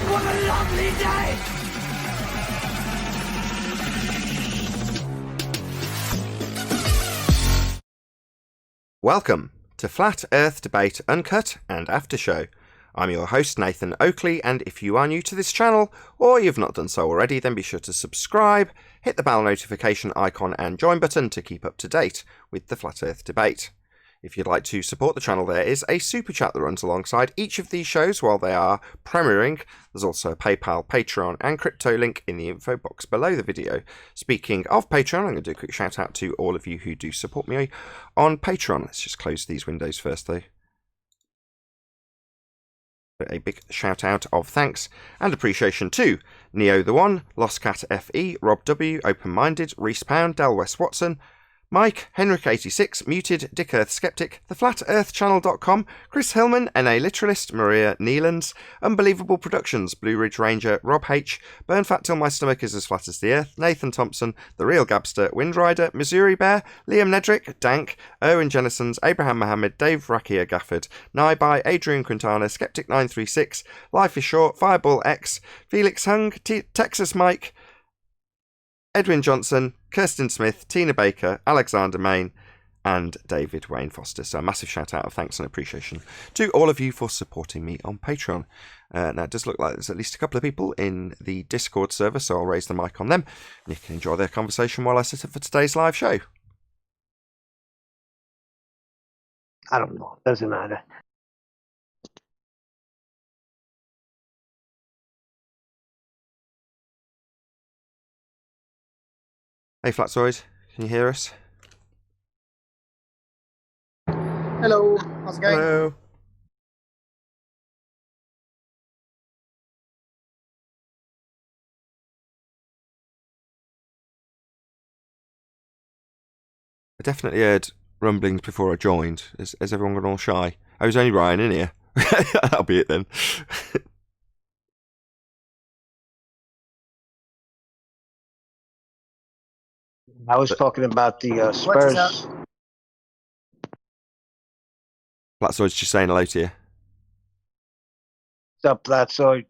What a lovely day! Welcome to Flat Earth Debate Uncut and After Show. I'm your host Nathan Oakley, and if you are new to this channel, or you've not done so already, then be sure to subscribe, hit the bell notification icon and join button to keep up to date with the Flat Earth Debate. If you'd like to support the channel, there is a super chat that runs alongside each of these shows while they are premiering. There's also a PayPal, Patreon and crypto link in the info box below the video. Speaking of Patreon, I'm going to do a quick shout out to all of you who do support me on Patreon. Let's just close these windows first though. A big shout out of thanks and appreciation to Neo the One, Lost Cat FE, Rob W, Open Minded, Reese Pound, Del West Watson, Mike, Henrik86, Muted, Dick Earth Skeptic, TheFlatEarthChannel.com, Chris Hillman, NA Literalist, Maria Neelands, Unbelievable Productions, Blue Ridge Ranger, Rob H, Burn Fat Till My Stomach Is As Flat As the Earth, Nathan Thompson, The Real Gabster, Windrider, Missouri Bear, Liam Nedrick, Dank, Owen Jennisons, Abraham Mohammed, Dave Rakia Gafford, Naibai, Adrian Quintana, Skeptic936, Life is Short, Fireball X, Felix Hung, Texas Mike, Edwin Johnson, Kirsten Smith, Tina Baker, Alexander Main, and David Wayne Foster. So a massive shout out of thanks and appreciation to all of you for supporting me on Patreon. Now it does look like there's at least a couple of people in the Discord server, so I'll raise the mic on them and you can enjoy their conversation while I sit up for today's live show. I don't know. Doesn't matter. Hey Flatzoid, can you hear us? Hello, how's it going? Hello. I definitely heard rumblings before I joined. Has everyone gone all shy? I was only Ryan in here. That'll be it then. I was talking about the Spurs. Flatzoid's just saying hello to you. What's up, Platzoid?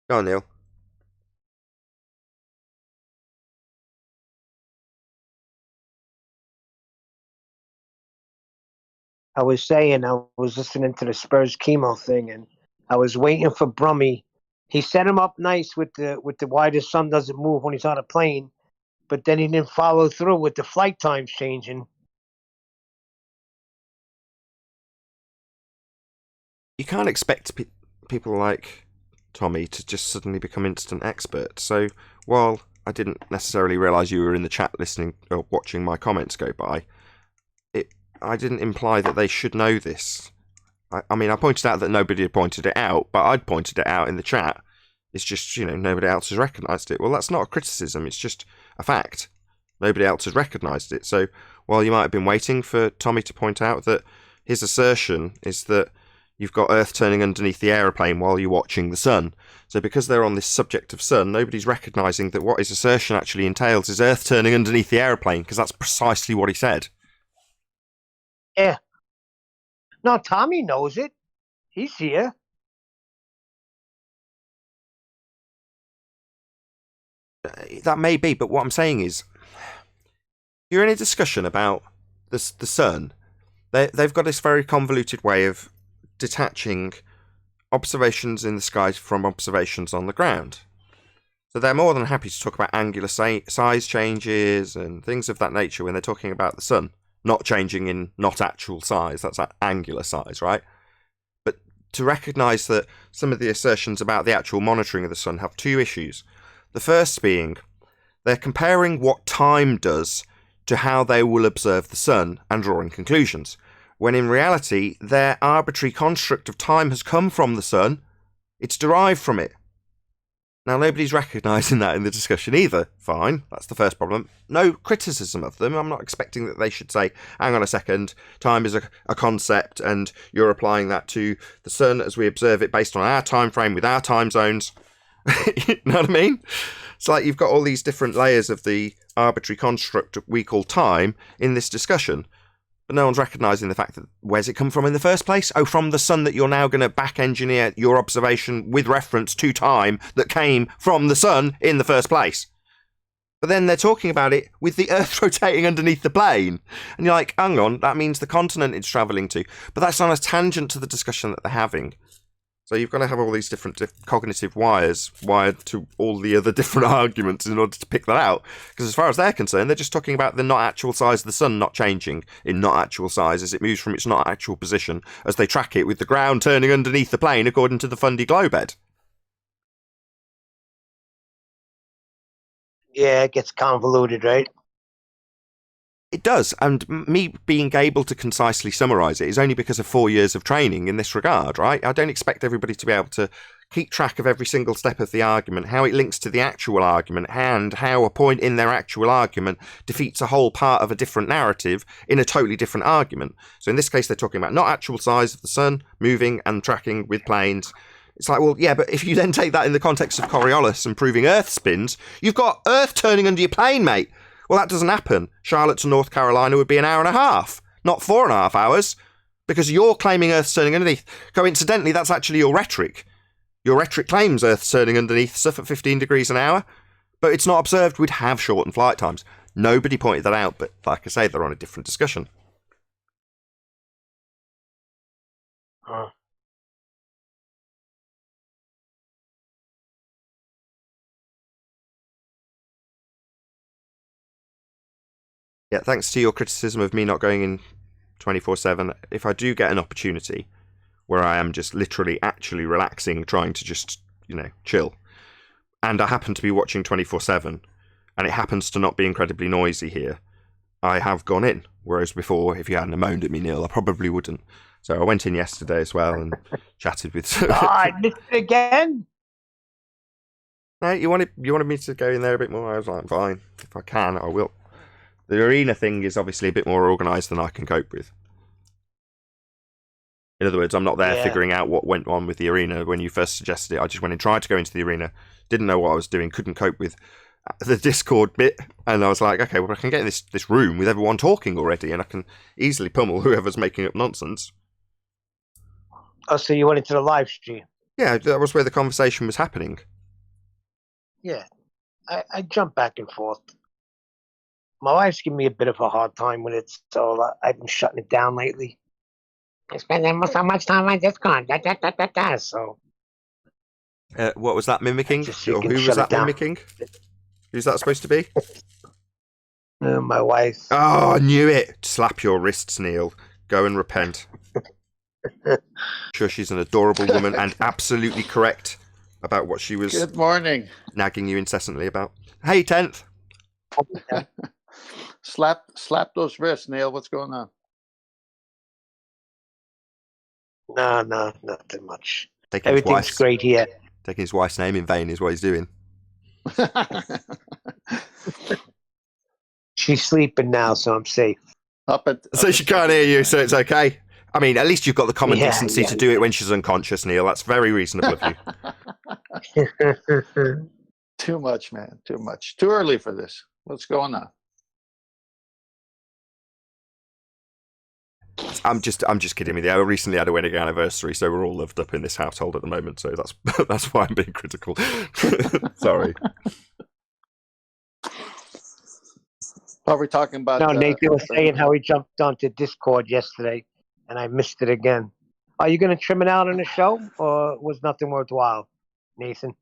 Go on, Neil. I was saying I was listening to the Spurs chemo thing, and I was waiting for Brummy. He set him up nice with the why the sun doesn't move when he's on a plane, but then he didn't follow through with the flight times changing. You can't expect people like Tommy to just suddenly become instant experts. So while I didn't necessarily realise you were in the chat listening or watching my comments go by, I didn't imply that they should know this. I mean, I pointed out that nobody had pointed it out, but I'd pointed it out in the chat. It's just, nobody else has recognised it. Well, that's not a criticism, it's just a fact. Nobody else has recognised it. So while you might have been waiting for Tommy to point out that his assertion is that you've got Earth turning underneath the aeroplane while you're watching the sun. So because they're on this subject of sun, nobody's recognising that what his assertion actually entails is Earth turning underneath the aeroplane, because that's precisely what he said. Yeah. No, Tommy knows it. He's here. That may be, but what I'm saying is, you're in a discussion about the sun. They've got this very convoluted way of detaching observations in the sky from observations on the ground. So they're more than happy to talk about angular size changes and things of that nature when they're talking about the sun. Not changing in not actual size, that's angular size, right? But to recognise that some of the assertions about the actual monitoring of the sun have two issues. The first being, they're comparing what time does to how they will observe the sun and drawing conclusions, when in reality, their arbitrary construct of time has come from the sun, it's derived from it. Now, nobody's recognising that in the discussion either. Fine, that's the first problem. No criticism of them. I'm not expecting that they should say, hang on a second, time is a concept and you're applying that to the sun as we observe it based on our time frame with our time zones. You know what I mean? It's like you've got all these different layers of the arbitrary construct we call time in this discussion. But no one's recognising the fact that where's it come from in the first place? Oh, from the sun that you're now going to back engineer your observation with reference to time that came from the sun in the first place. But then they're talking about it with the Earth rotating underneath the plane. And you're like, hang on, that means the continent it's travelling to. But that's on a tangent to the discussion that they're having. So you've got to have all these different cognitive wires wired to all the other different arguments in order to pick that out. Because as far as they're concerned, they're just talking about the not actual size of the sun not changing in not actual size as it moves from its not actual position as they track it with the ground turning underneath the plane according to the Fundy Globed. Yeah, it gets convoluted, right? It does, and me being able to concisely summarise it is only because of 4 years of training in this regard, right? I don't expect everybody to be able to keep track of every single step of the argument, how it links to the actual argument, and how a point in their actual argument defeats a whole part of a different narrative in a totally different argument. So in this case, they're talking about not actual size of the sun, moving and tracking with planes. It's like, well, yeah, but if you then take that in the context of Coriolis and proving Earth spins, you've got Earth turning under your plane, mate. Well, that doesn't happen. Charlotte to North Carolina would be an hour and a half, not 4.5 hours, because you're claiming Earth's turning underneath. Coincidentally, that's actually your rhetoric. Your rhetoric claims Earth's turning underneath stuff at 15 degrees an hour, but it's not observed. We'd have shortened flight times. Nobody pointed that out, but like I say, they're on a different discussion. Yeah, thanks to your criticism of me not going in 24/7, if I do get an opportunity where I am just literally actually relaxing, trying to just, chill, and I happen to be watching 24/7, and it happens to not be incredibly noisy here, I have gone in. Whereas before, if you hadn't moaned at me, Neil, I probably wouldn't. So I went in yesterday as well and chatted with... I missed it again? No, you wanted me to go in there a bit more? I was like, fine. If I can, I will. The arena thing is obviously a bit more organised than I can cope with. In other words, I'm not there figuring out what went on with the arena when you first suggested it. I just went and tried to go into the arena, didn't know what I was doing, couldn't cope with the Discord bit, and I was like, okay, well, I can get in this room with everyone talking already, and I can easily pummel whoever's making up nonsense. Oh, so you went into the live stream? Yeah, that was where the conversation was happening. Yeah, I jump back and forth. My wife's giving me a bit of a hard time with it, so I've been shutting it down lately. I spend so much time on Discord, so... What was that mimicking? Or who was that mimicking? Who's that supposed to be? My wife. Oh, I knew it! Slap your wrists, Neil. Go and repent. Sure, she's an adorable woman and absolutely correct about what she was... Good morning. ...nagging you incessantly about. Hey, 10th. Slap those wrists, Neil. What's going on? No, nothing much. Everything's great here. Taking his wife's name in vain is what he's doing. She's sleeping now, so I'm safe. So she can't hear you, so it's okay. I mean, at least you've got the common decency to do it when she's unconscious, Neil. That's very reasonable of you. Too much, man. Too much. Too early for this. What's going on? I'm just kidding with you. I recently had a wedding anniversary, so we're all loved up in this household at the moment. So that's why I'm being critical. Sorry. Are we talking about? No, Nathan was saying how he jumped onto Discord yesterday, and I missed it again. Are you going to trim it out on the show, or was nothing worthwhile, Nathan?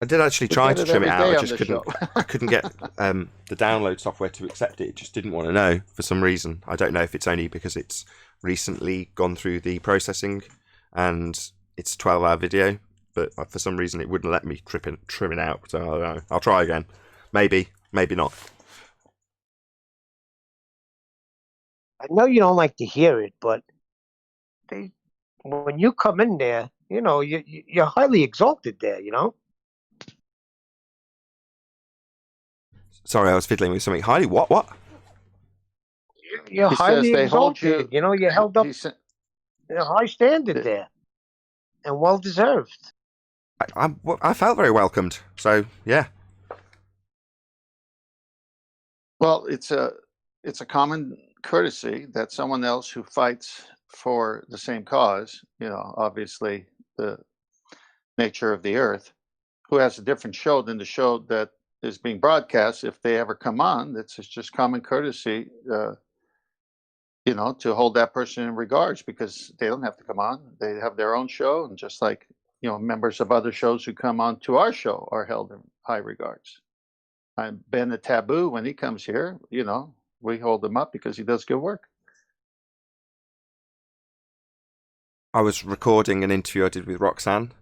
I did actually try to trim it out. I just couldn't. I couldn't get the download software to accept it. It just didn't want to know for some reason. I don't know if it's only because it's recently gone through the processing and it's a 12-hour video, but for some reason it wouldn't let me trim it out. So I don't know. I'll try again. Maybe not. I know you don't like to hear it, but when you come in there, you're highly exalted there, Sorry, I was fiddling with something. Highly what? You're highly exalted. You're held up in a high standard there, and well deserved. I felt very welcomed. So yeah. Well, it's a common courtesy that someone else who fights for the same cause, obviously the nature of the earth, who has a different show than the show that is being broadcast, if they ever come on, that's just common courtesy, to hold that person in regards, because they don't have to come on. They have their own show, and just like, members of other shows who come on to our show are held in high regards. Ben the Taboo, when he comes here, we hold him up because he does good work. I was recording an interview I did with Roxanne,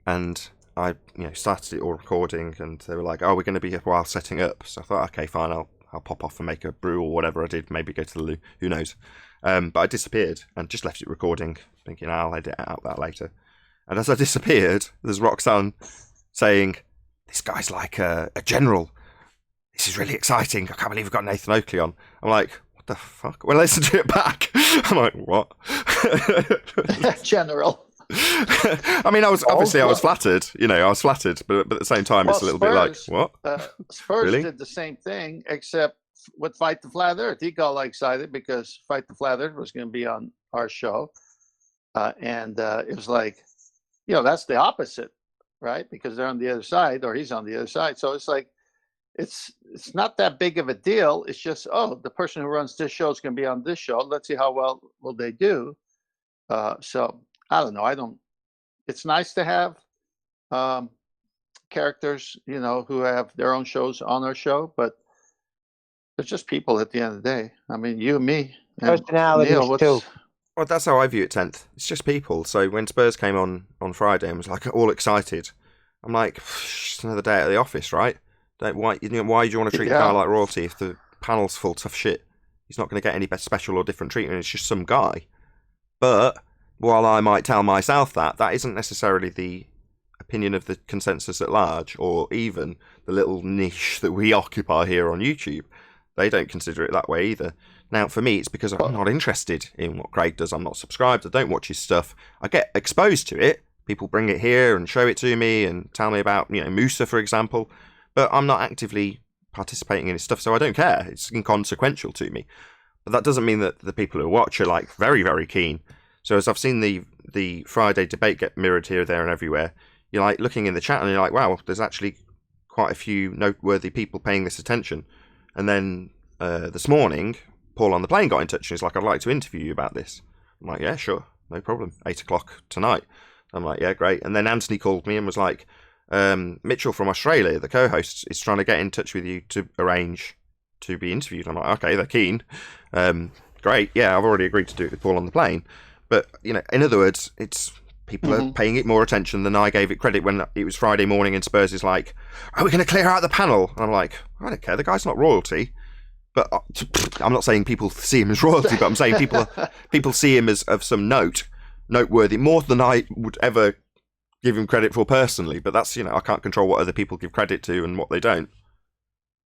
and I started it all recording, and they were like, "Oh, we're going to be here a while setting up." So I thought, okay, fine, I'll pop off and make a brew or whatever I did, maybe go to the loo, who knows. But I disappeared and just left it recording, thinking I'll edit out that later. And as I disappeared, there's Roxanne saying, "This guy's like a general. This is really exciting. I can't believe we've got Nathan Oakley on." I'm like, what the fuck? Well, listen to it back. I'm like, what? General. I mean, I was flattered, I was flattered, but at the same time, it's a little bit like, what? Spurs Really? did the same thing, except with Fight the Flat Earth. He got excited because Fight the Flat Earth was going to be on our show. And it was like, that's the opposite, right? Because they're on the other side, or he's on the other side. So it's like, it's not that big of a deal. It's just, the person who runs this show is going to be on this show. Let's see how well will they do. So I don't know. It's nice to have characters, who have their own shows on our show, but they're just people at the end of the day. I mean, you and me. And Personalities, Neil, too. Well, that's how I view it, 10th. It's just people. So when Spurs came on Friday and was like all excited, I'm like, it's another day at the office, right? Why do you want to treat the guy like royalty if the panel's full tough shit? He's not going to get any special or different treatment. It's just some guy. But while I might tell myself that isn't necessarily the opinion of the consensus at large, or even the little niche that we occupy here on YouTube. They don't consider it that way either. Now, for me, it's because I'm not interested in what Craig does. I'm not subscribed. I don't watch his stuff. I get exposed to it. People bring it here and show it to me and tell me about, Musa, for example. But I'm not actively participating in his stuff, so I don't care. It's inconsequential to me. But that doesn't mean that the people who watch are very, very keen. So as I've seen the Friday debate get mirrored here, there, and everywhere, you're looking in the chat and you're like, wow, there's actually quite a few noteworthy people paying this attention. And then this morning, Paul on the plane got in touch and he's like, I'd like to interview you about this. I'm like, yeah, sure, no problem. 8:00 tonight. I'm like, yeah, great. And then Anthony called me and was like, Mitchell from Australia, the co-host, is trying to get in touch with you to arrange to be interviewed. I'm like, okay, they're keen. Great, yeah, I've already agreed to do it with Paul on the plane. But, in other words, it's people are paying it more attention than I gave it credit when it was Friday morning and Spurs is like, are we going to clear out the panel? And I'm like, I don't care, the guy's not royalty. But I'm not saying people see him as royalty, but I'm saying people see him as of some noteworthy, more than I would ever give him credit for personally. But that's, I can't control what other people give credit to and what they don't.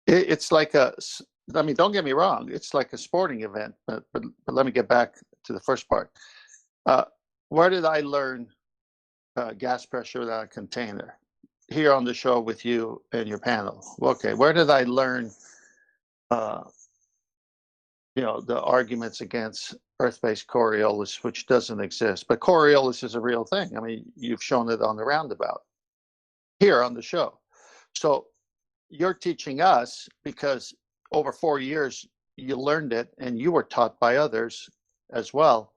It's like don't get me wrong, it's like a sporting event, but let me get back to the first part. Where did I learn gas pressure without a container? Here on the show with you and your panel. Okay, where did I learn the arguments against Earth-based Coriolis, which doesn't exist? But Coriolis is a real thing. I mean, you've shown it on the roundabout here on the show. So you're teaching us because over 4 years you learned it and you were taught by others as well.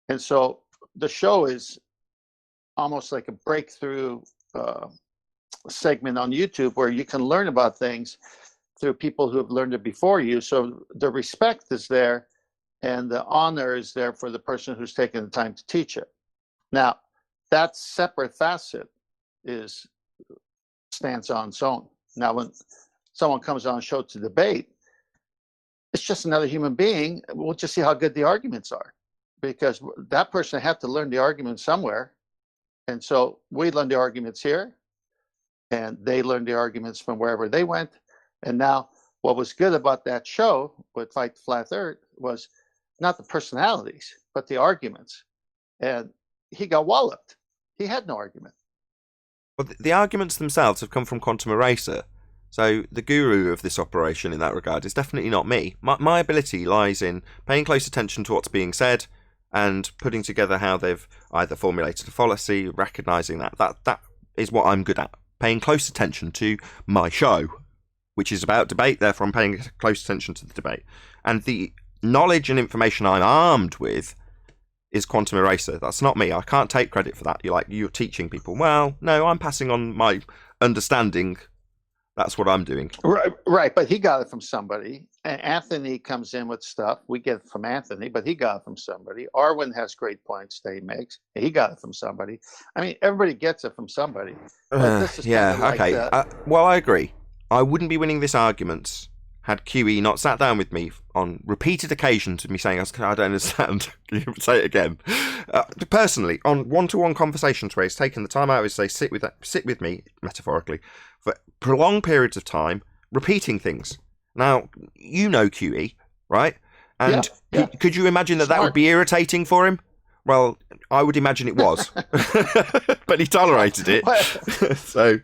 And so the show is almost like a breakthrough segment on YouTube where you can learn about things through people who have learned it before you. So the respect is there and the honor is there for the person who's taken the time to teach it. Now, that separate facet stands on its own. Now, when someone comes on a show to debate, it's just another human being. We'll just see how good the arguments are, because that person had to learn the argument somewhere. And so we learned the arguments here, and they learned the arguments from wherever they went. And now what was good about that show with Fight the Flat Earth was not the personalities, but the arguments. And he got walloped. He had no argument. Well, the arguments themselves have come from Quantum Eraser. So the guru of this operation in that regard is definitely not me. My ability lies in paying close attention to what's being said and putting together how they've either formulated a fallacy, recognising that is what I'm good at. Paying close attention to my show, which is about debate, therefore I'm paying close attention to the debate. And the knowledge and information I'm armed with is quantum eraser. That's not me. I can't take credit for that. You're teaching people. Well, no, I'm passing on my understanding. That's what I'm doing. Right. But he got it from somebody. And Anthony comes in with stuff. We get it from Anthony, but he got it from somebody. Arwen has great points that he makes. He got it from somebody. I mean, everybody gets it from somebody. Well, I agree. I wouldn't be winning this argument had QE not sat down with me on repeated occasions with me saying, I don't understand. Can you say it again? Personally, on one-to-one conversations where he's taken the time out to say, sit with me, metaphorically, for prolonged periods of time, repeating things. Now, you know QE, right? And yeah. Could you imagine that would be irritating for him? Well, I would imagine it was. But he tolerated it. So,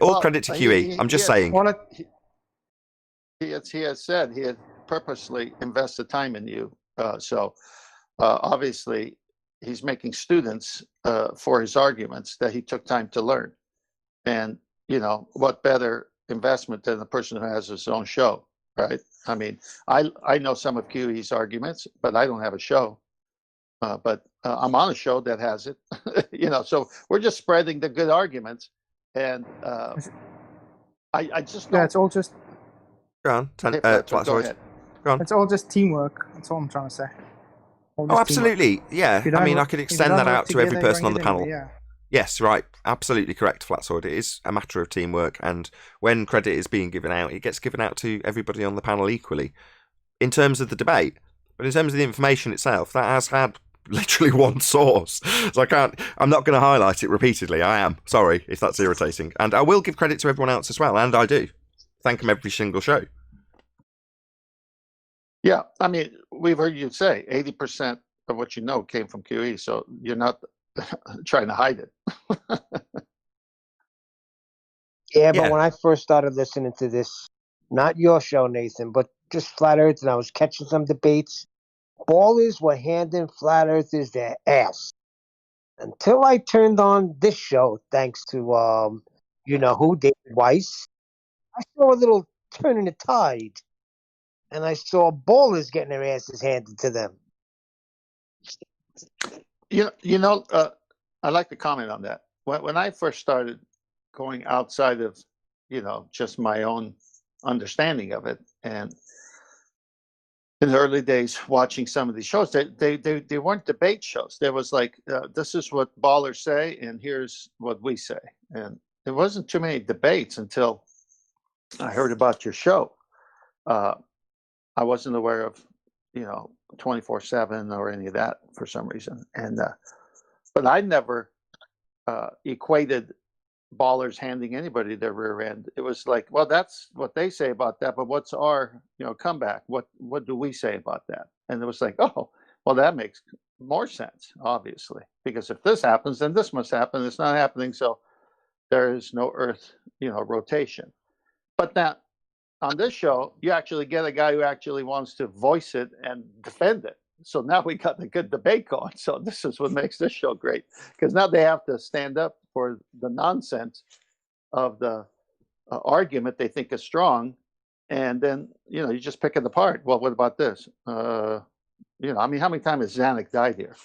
all credit to QE. I'm just saying. He has said he had purposely invested time in you. So obviously he's making students for his arguments that he took time to learn. And, what better investment than the person who has his own show, right? I mean, I know some of QE's arguments, but I don't have a show. But I'm on a show that has it, so we're just spreading the good arguments. And I just don't. Yeah, it's all just. Go on. Go ahead. Go on. It's all just teamwork. That's all I'm trying to say. Absolutely. Teamwork. Yeah. I mean, I could extend that out to every person on the panel. Yeah. Yes, right. Absolutely correct, Flatsword. It is a matter of teamwork, and when credit is being given out, it gets given out to everybody on the panel equally. In terms of the debate, but in terms of the information itself, that has had literally one source. So I'm not going to highlight it repeatedly. I am. Sorry if that's irritating. And I will give credit to everyone else as well, and I do. Thank them every single show. Yeah, I mean, we've heard you say 80% of what you know came from QE, so you're not trying to hide it. But when I first started listening to this, not your show, Nathan, but just Flat Earth, and I was catching some debates, ballers were handing Flat Earthers their ass. Until I turned on this show, thanks to, David Weiss, I saw a little turn in the tide. And I saw ballers getting their asses handed to them. I'd like to comment on that. When I first started going outside of, just my own understanding of it, and in the early days watching some of these shows, they weren't debate shows. There was like, this is what ballers say, and here's what we say. And there wasn't too many debates until I heard about your show. I wasn't aware of, 24/7 or any of that for some reason. And but I never equated ballers handing anybody their rear end. It was like, well, that's what they say about that, but what's our, comeback? What do we say about that? And it was like, oh, well, that makes more sense, obviously, because if this happens, then this must happen. It's not happening, so there is no Earth, rotation. But now, on this show, you actually get a guy who actually wants to voice it and defend it. So now we got the good debate going. So this is what makes this show great, because now they have to stand up for the nonsense of the argument they think is strong, and then you just pick it apart. Well, what about this? How many times has Zanuck died here?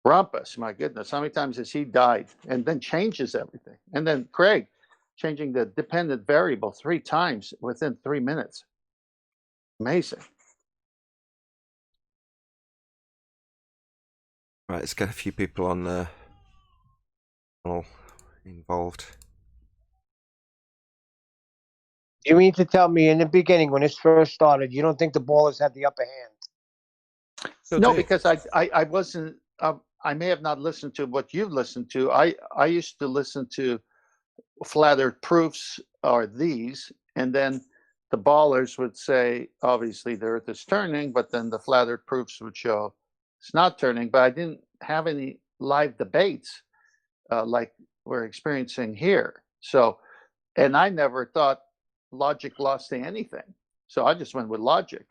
Rumpus, my goodness, how many times has he died? And then changes everything. And then Craig, changing the dependent variable 3 times within 3 minutes. Amazing. Right, let's get a few people on the panel involved. You mean to tell me in the beginning, when this first started, you don't think the ballers had the upper hand? No, because I wasn't. I may have not listened to what you've listened to. I used to listen to Flat Earth proofs are these, and then the ballers would say, obviously the Earth is turning, but then the Flat Earth proofs would show it's not turning. But I didn't have any live debates like we're experiencing here. So, and I never thought logic lost to anything. So I just went with logic.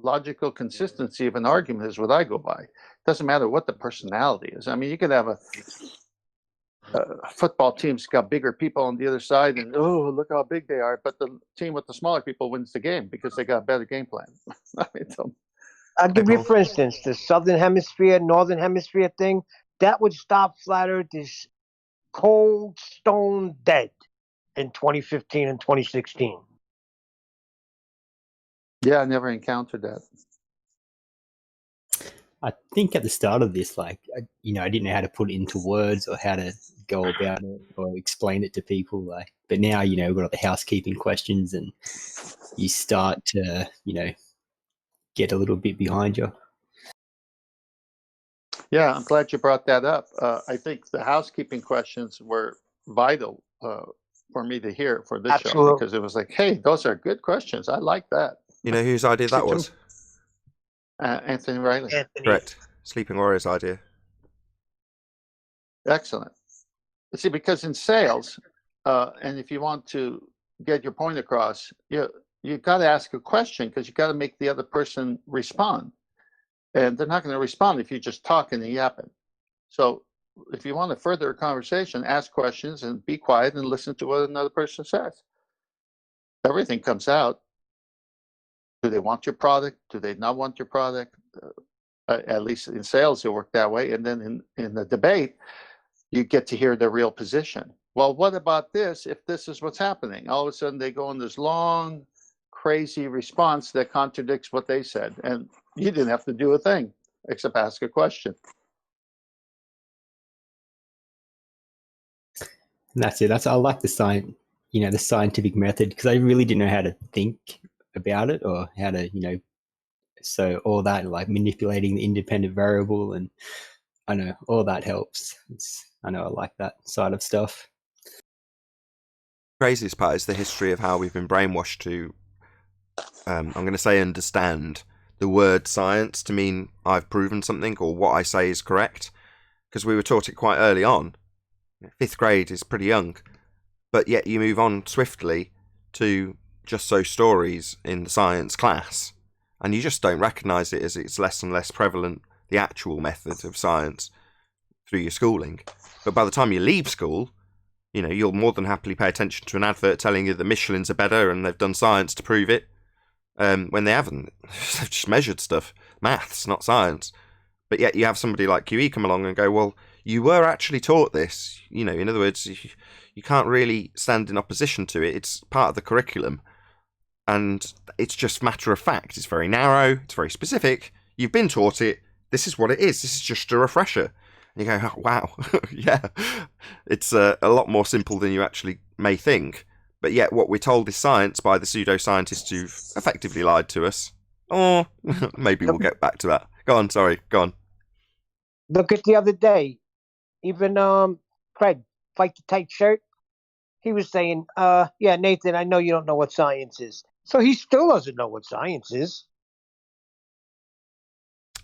Logical consistency of an argument is what I go by. It doesn't matter what the personality is. I mean, you could have a football team's got bigger people on the other side, and oh, look how big they are. But the team with the smaller people wins the game because they got a better game plan. I mean, I'll give you, for instance, the Southern Hemisphere, Northern Hemisphere thing. That would stop flat Earth is cold stone dead in 2015 and 2016. yeah, I never encountered that. I think at the start of this, like, I didn't know how to put it into words or how to go about it or explain it to people. Like, but now, we've got all the housekeeping questions, and you start to, get a little bit behind you. Yeah, I'm glad you brought that up. I think the housekeeping questions were vital for me to hear for this show, because it was like, hey, those are good questions. I like that. You know whose idea that was? Anthony Riley. Correct. Sleeping Warrior's idea. Excellent. See, because in sales, and if you want to get your point across, you've got to ask a question, because you got to make the other person respond. And they're not going to respond if you're just talking and yapping. So if you want to further a conversation, ask questions and be quiet and listen to what another person says. Everything comes out. Do they want your product? Do they not want your product? At least in sales, it worked that way. And then in the debate, you get to hear their real position. Well, what about this if this is what's happening? All of a sudden, they go in this long, crazy response that contradicts what they said. And you didn't have to do a thing except ask a question. And that's it. I like the the scientific method, because I really didn't know how to think about it or how to, so all that, like manipulating the independent variable, and I know all that helps. I like that side of stuff. Craziest part is the history of how we've been brainwashed to, I'm going to say, understand the word science to mean I've proven something or what I say is correct, because we were taught it quite early on. 5th grade is pretty young, but yet you move on swiftly to just so stories in the science class, and you just don't recognise it as it's less and less prevalent, the actual method of science, through your schooling. But by the time you leave school, you'll more than happily pay attention to an advert telling you the Michelins are better and they've done science to prove it. When they haven't. They've just measured stuff. Maths, not science. But yet you have somebody like QE come along and go, well, you were actually taught this. In other words, you can't really stand in opposition to it. It's part of the curriculum. And it's just matter of fact. It's very narrow. It's very specific. You've been taught it. This is what it is. This is just a refresher. And you go, oh, wow. Yeah. It's a lot more simple than you actually may think. But yet what we're told is science by the pseudoscientists who've effectively lied to us. Or maybe we'll get back to that. Go on, sorry. Go on. Look at the other day. Even Craig, Fight the Tight Shirt, he was saying, yeah, Nathan, I know you don't know what science is. So he still doesn't know what science is.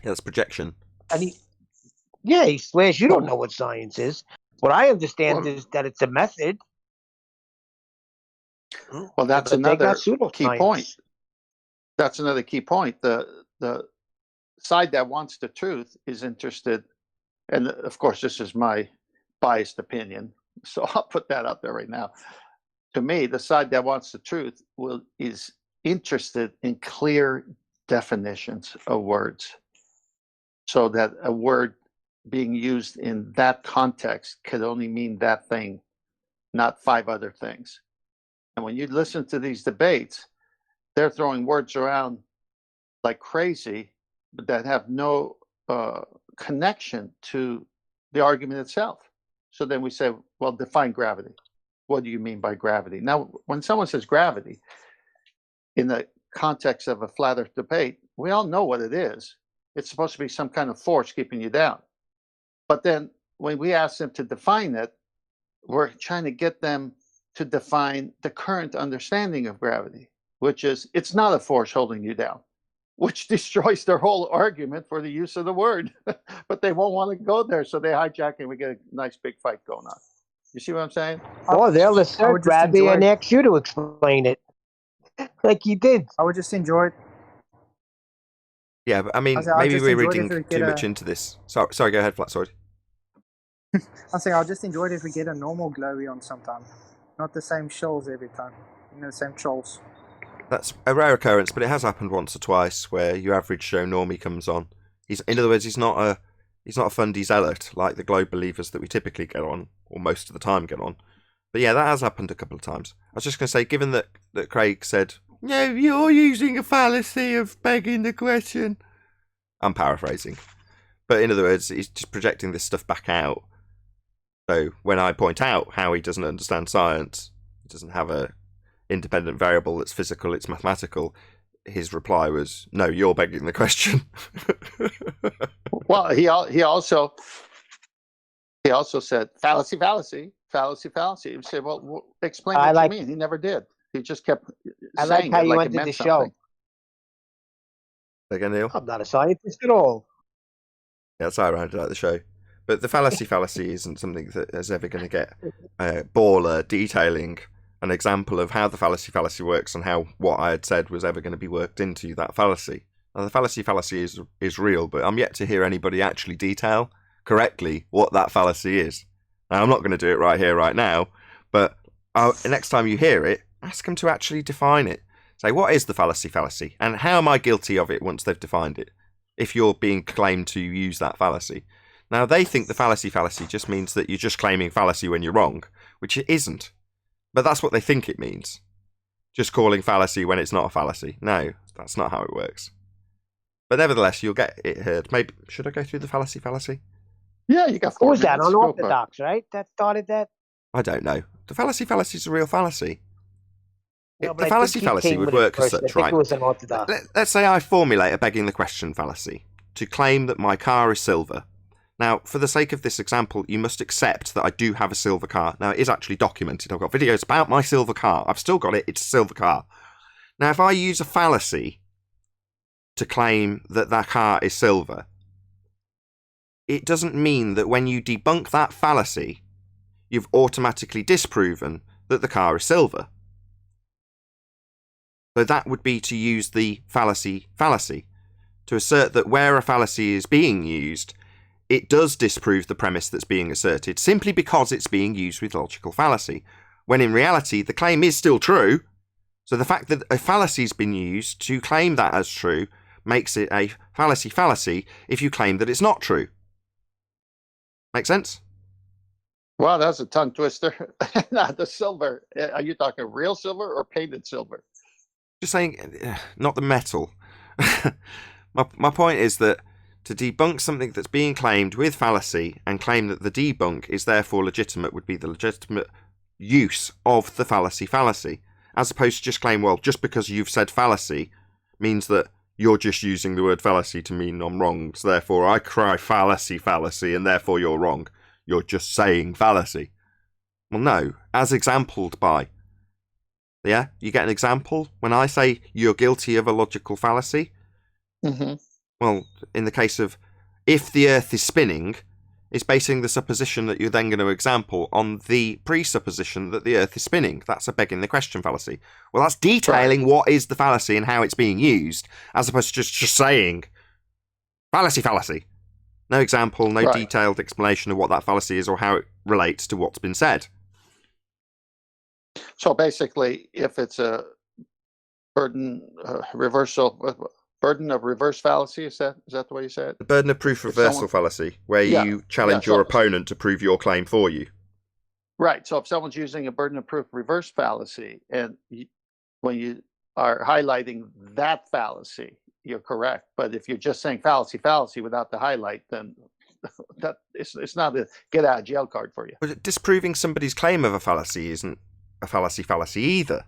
Yeah, that's projection. And he swears you don't know what science is. What I understand is that it's a method. Well, that's another key point. That's another key point. The side that wants the truth is interested, and of course, this is my biased opinion, so I'll put that out there right now. To me, the side that wants the truth is interested in clear definitions of words, so that a word being used in that context could only mean that thing, not 5 other things. And when you listen to these debates, they're throwing words around like crazy, but that have no connection to the argument itself. So then we say, well, define gravity. What do you mean by gravity? Now, when someone says gravity, in the context of a flat earth debate, we all know what it is. It's supposed to be some kind of force keeping you down. But then when we ask them to define it, we're trying to get them to define the current understanding of gravity, which is it's not a force holding you down, which destroys their whole argument for the use of the word. But they won't want to go there, so they hijack and we get a nice big fight going on. You see what I'm saying? Oh, they'll assert gravity and ask you to explain it. like he did. I would just enjoy it. Yeah, but I mean, I said, I'll maybe just we're enjoy it reading if we too get much into this. Sorry, go ahead, Flat Sword. I say I'll just enjoy it if we get a normal glowy on sometime, not the same shells every time. The same trolls. That's a rare occurrence, but it has happened once or twice where your average Joe normie comes on. In other words, he's not a fundy zealot like the globe believers that we typically get on, or most of the time get on. But yeah, that has happened a couple of times. I was just going to say, given that Craig said, "No, you're using a fallacy of begging the question," I'm paraphrasing, but in other words, he's just projecting this stuff back out. So when I point out how he doesn't understand science, he doesn't have a independent variable that's physical, it's mathematical, his reply was, "No, you're begging the question." Well, he also said fallacy. He said, "Well, explain what you mean." He never did. He just kept I saying like how it you like it ended meant the something. show. Again, Neil? I'm not a scientist at all. Yeah, that's how I rounded out the show. But the fallacy isn't something that is ever going to get baller detailing an example of how the fallacy works and how what I had said was ever going to be worked into that fallacy. Now, the fallacy is real, but I'm yet to hear anybody actually detail correctly what that fallacy is. Now, I'm not going to do it right here, right now, but next time you hear it, ask them to actually define it. Say, what is the fallacy, and how am I guilty of it once they've defined it, if you're being claimed to use that fallacy. Now, they think the fallacy just means that you're just claiming fallacy when you're wrong, which it isn't. But that's what they think it means. Just calling fallacy when it's not a fallacy. No, that's not how it works. But nevertheless, you'll get it heard. Maybe, should I go through the fallacy? Yeah, you got Who 4 was that? minutes. Go for it. Unorthodox, right? That started that? I don't know. The fallacy is a real fallacy. No, The but I think he fallacy came would with it work as first. I such, think right? it was unorthodox. Let's say I formulate a begging the question fallacy to claim that my car is silver. Now, for the sake of this example, you must accept that I do have a silver car. Now, it is actually documented. I've got videos about my silver car. I've still got it. It's a silver car. Now, if I use a fallacy to claim that that car is silver, it doesn't mean that when you debunk that fallacy, you've automatically disproven that the car is silver. So that would be to use the fallacy, to assert that where a fallacy is being used, it does disprove the premise that's being asserted simply because it's being used with logical fallacy, when in reality the claim is still true. So the fact that a fallacy's been used to claim that as true makes it a fallacy if you claim that it's not true. Make sense? Wow, that's a tongue twister. The silver. Are you talking real silver or painted silver? Just saying, not the metal. My point is that to debunk something that's being claimed with fallacy and claim that the debunk is therefore legitimate would be the legitimate use of the fallacy, as opposed to just claim, well, just because you've said fallacy means that you're just using the word fallacy to mean I'm wrong, so therefore I cry fallacy, and therefore you're wrong. You're just saying fallacy. Well, no, as exampled by. Yeah, you get an example? When I say you're guilty of a logical fallacy, well, in the case of if the Earth is spinning, it's basing the supposition that you're then going to example on the presupposition that the Earth is spinning. That's a begging the question fallacy. Well, that's detailing what is the fallacy and how it's being used, as opposed to just saying fallacy. No example, no detailed explanation of what that fallacy is or how it relates to what's been said. So basically, if it's a burden of reverse fallacy, is that the way you say it? The burden of proof reversal fallacy, where you challenge your opponent to prove your claim for you. Right. So if someone's using a burden of proof reverse fallacy, and when you are highlighting that fallacy, you're correct. But if you're just saying fallacy without the highlight, then that it's not a get out of jail card for you. But disproving somebody's claim of a fallacy isn't a fallacy either.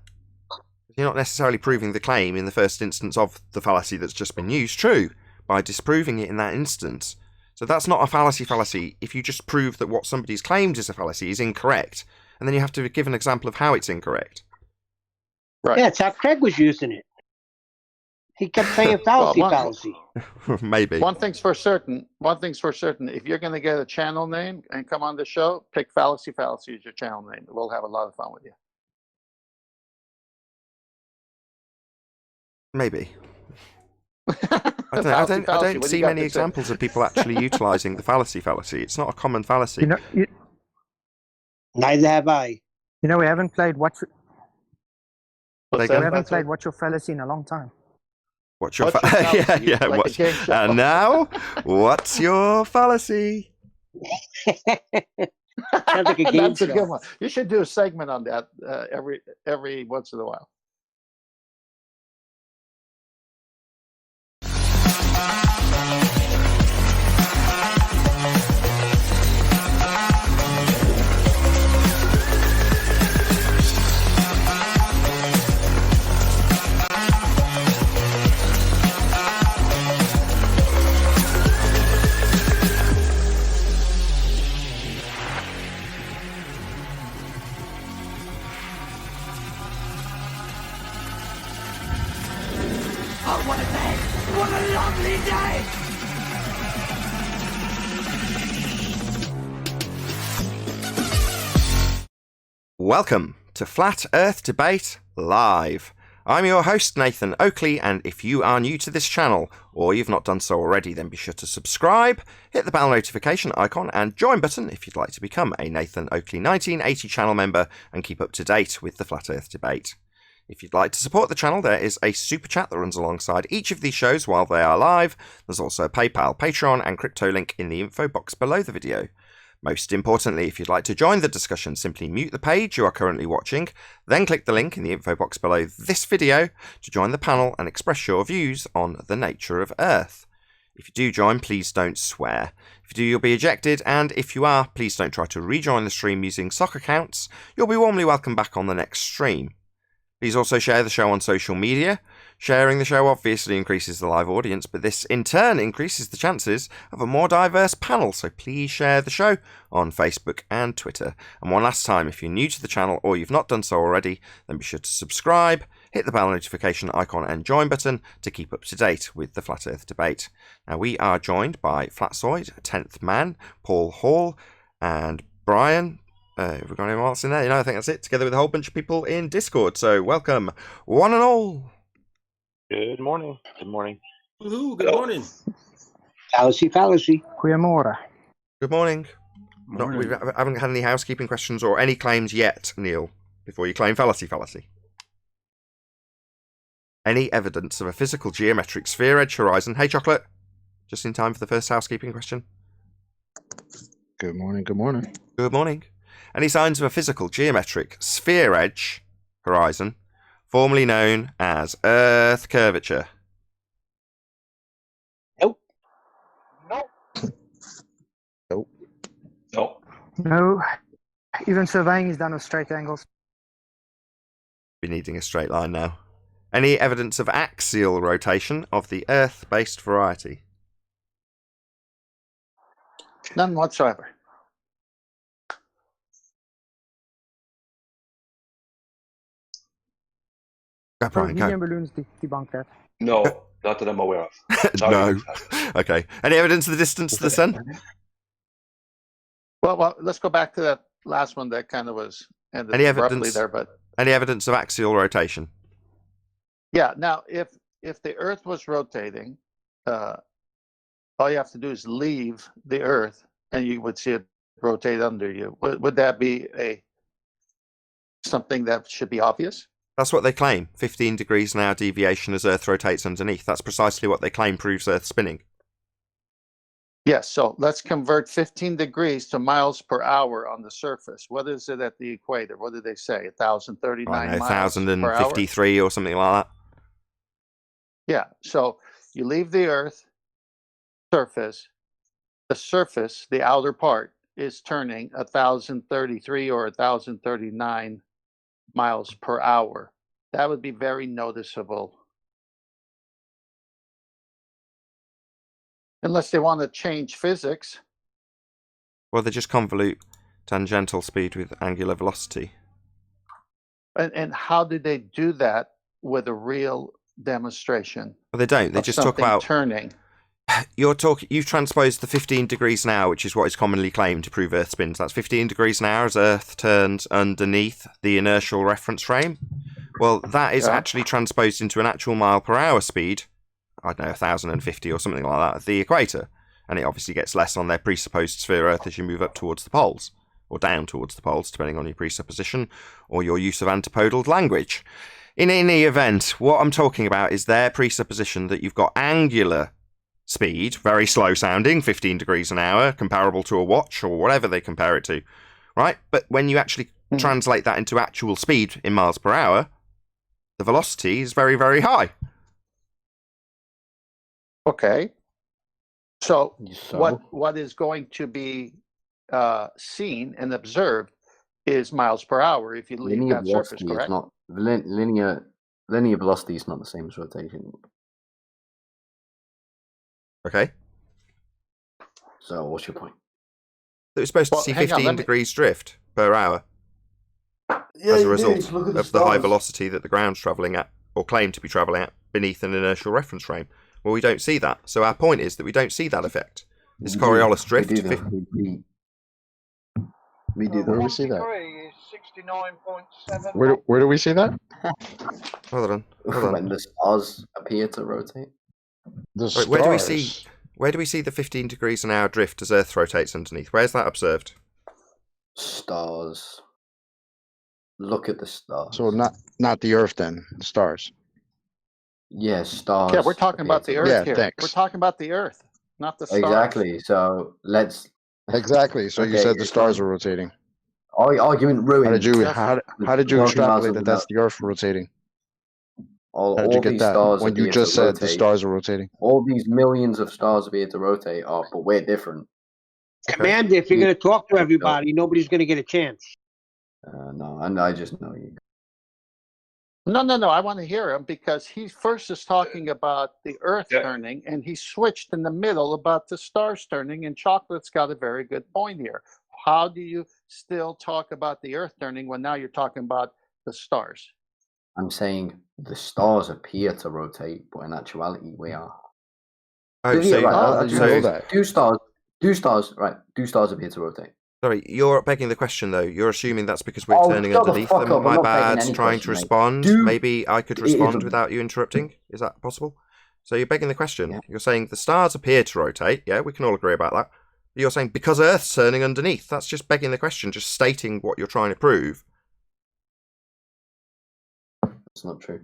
You're not necessarily proving the claim in the first instance of the fallacy that's just been used true by disproving it in that instance. So that's not a fallacy if you just prove that what somebody's claimed is a fallacy is incorrect, and then you have to give an example of how it's incorrect. Right. Yeah, it's how Craig was using it. He kept saying fallacy. Maybe. One thing's for certain. If you're going to get a channel name and come on the show, pick fallacy as your channel name. We'll have a lot of fun with you. Maybe. I don't see many examples of people actually utilizing the fallacy. It's not a common fallacy. Neither have I. We haven't played What's What's we that? haven't played What's Your Fallacy in a long time. What's your fallacy? yeah. Like a game show. And now, what's your fallacy? Sounds like a game That's a show. good one. You should do a segment on that every once in a while. Welcome to Flat Earth Debate Live. I'm your host, Nathan Oakley, and if you are new to this channel, or you've not done so already, then be sure to subscribe, hit the bell notification icon, and join button if you'd like to become a Nathan Oakley 1980 channel member and keep up to date with the Flat Earth Debate. If you'd like to support the channel, there is a super chat that runs alongside each of these shows while they are live. There's also a PayPal, Patreon, and crypto link in the info box below the video. Most importantly, if you'd like to join the discussion, simply mute the page you are currently watching, then click the link in the info box below this video to join the panel and express your views on the nature of Earth. If you do join, please don't swear. If you do, you'll be ejected, and if you are, please don't try to rejoin the stream using sock accounts. You'll be warmly welcomed back on the next stream. Please also share the show on social media. Sharing the show obviously increases the live audience, but this in turn increases the chances of a more diverse panel, so please share the show on Facebook and Twitter. And one last time, if you're new to the channel or you've not done so already, then be sure to subscribe, hit the bell notification icon and join button to keep up to date with the Flat Earth Debate. Now, we are joined by Flatzoid, 10th Man, Paul Hall, and Brian. Have we got anyone else in there? I think that's it, together with a whole bunch of people in Discord. So welcome, one and all. Good morning. Good morning. Woohoo, good morning. Fallacy. Goeiemorgen. Good morning. We haven't had any housekeeping questions or any claims yet, Neil, before you claim fallacy. Any evidence of a physical geometric sphere edge horizon? Hey, Chocolate. Just in time for the first housekeeping question. Good morning. Good morning. Good morning. Any signs of a physical geometric sphere edge horizon, formerly known as Earth curvature? Nope. No. Even surveying is done with straight angles. Be needing a straight line now. Any evidence of axial rotation of the Earth-based variety? None whatsoever. Go, Brian, go. Helium balloons debunk that. No, not that I'm aware of. No. Okay. Any evidence of the distance to the sun? Well, let's go back to that last one that kind of was ended Any abruptly evidence? there, but Any evidence of axial rotation? yeah. Now, if the Earth was rotating, all you have to do is leave the Earth, and you would see it rotate under you. Would that be something that should be obvious? That's what they claim. 15 degrees an hour deviation as Earth rotates underneath. That's precisely what they claim proves Earth spinning. Yes. So let's convert 15 degrees to miles per hour on the surface. What is it at the equator? What did they say? 1,039 miles 1,053 or something like that. Yeah. So you leave the Earth surface. The surface, the outer part, is turning 1,033 or 1,039 miles per hour. That would be very noticeable. Unless they want to change physics. Well, they just convolute tangential speed with angular velocity. And how did they do that with a real demonstration? Well, they don't. They just talk about turning. You've transposed the 15 degrees an hour, which is what is commonly claimed to prove Earth spins. That's 15 degrees an hour as Earth turns underneath the inertial reference frame. Well, that is actually transposed into an actual mile per hour speed. I don't know, 1,050 or something like that at the equator. And it obviously gets less on their presupposed sphere Earth as you move up towards the poles, or down towards the poles, depending on your presupposition or your use of antipodal language. In any event, what I'm talking about is their presupposition that you've got angular speed, very slow sounding, 15 degrees an hour, comparable to a watch or whatever they compare it to, right? But when you actually translate that into actual speed in miles per hour, the velocity is very, very high. Okay. So what is going to be seen and observed is miles per hour if you leave Linear that surface, velocity correct? is not linear velocity is not the same as rotation. Okay. So what's your point? That we're supposed to see 15 degrees drift per hour as a result of the high velocity that the ground's travelling at, or claim to be travelling at, beneath an inertial reference frame. Well, we don't see that. So our point is that we don't see that effect. This Coriolis drift. We do that. We do that. Where do we see that? 69.7. Where do we see that? Hold on. When the stars appear to rotate. The stars. Where do we see the 15 degrees an hour drift as Earth rotates underneath? Where's that observed? Stars. Look at the stars. So not the Earth then, the stars. Yeah, stars. Yeah, we're talking about the Earth here. Thanks. We're talking about the Earth, not the stars. Exactly. So let's. Exactly. So you said the stars were rotating. Argument ruined. How did you extrapolate that that's the Earth rotating? How did you get that when you just said the stars are rotating? All these millions of stars appear to rotate, but we're different. Commander, if you're going to talk to everybody, nobody's going to get a chance. No, I just know you. No. I want to hear him because he first is talking about the Earth turning, and he switched in the middle about the stars turning, and Chocolate's got a very good point here. How do you still talk about the Earth turning when now you're talking about the stars? I'm saying the stars appear to rotate, but in actuality, we are. Do stars appear to rotate? Sorry, you're begging the question, though. You're assuming that's because we're turning underneath them. My bad, trying to respond. Maybe I could respond without you interrupting. Is that possible? So you're begging the question. Yeah. You're saying the stars appear to rotate. Yeah, we can all agree about that. But you're saying because Earth's turning underneath. That's just begging the question, just stating what you're trying to prove. It's not true.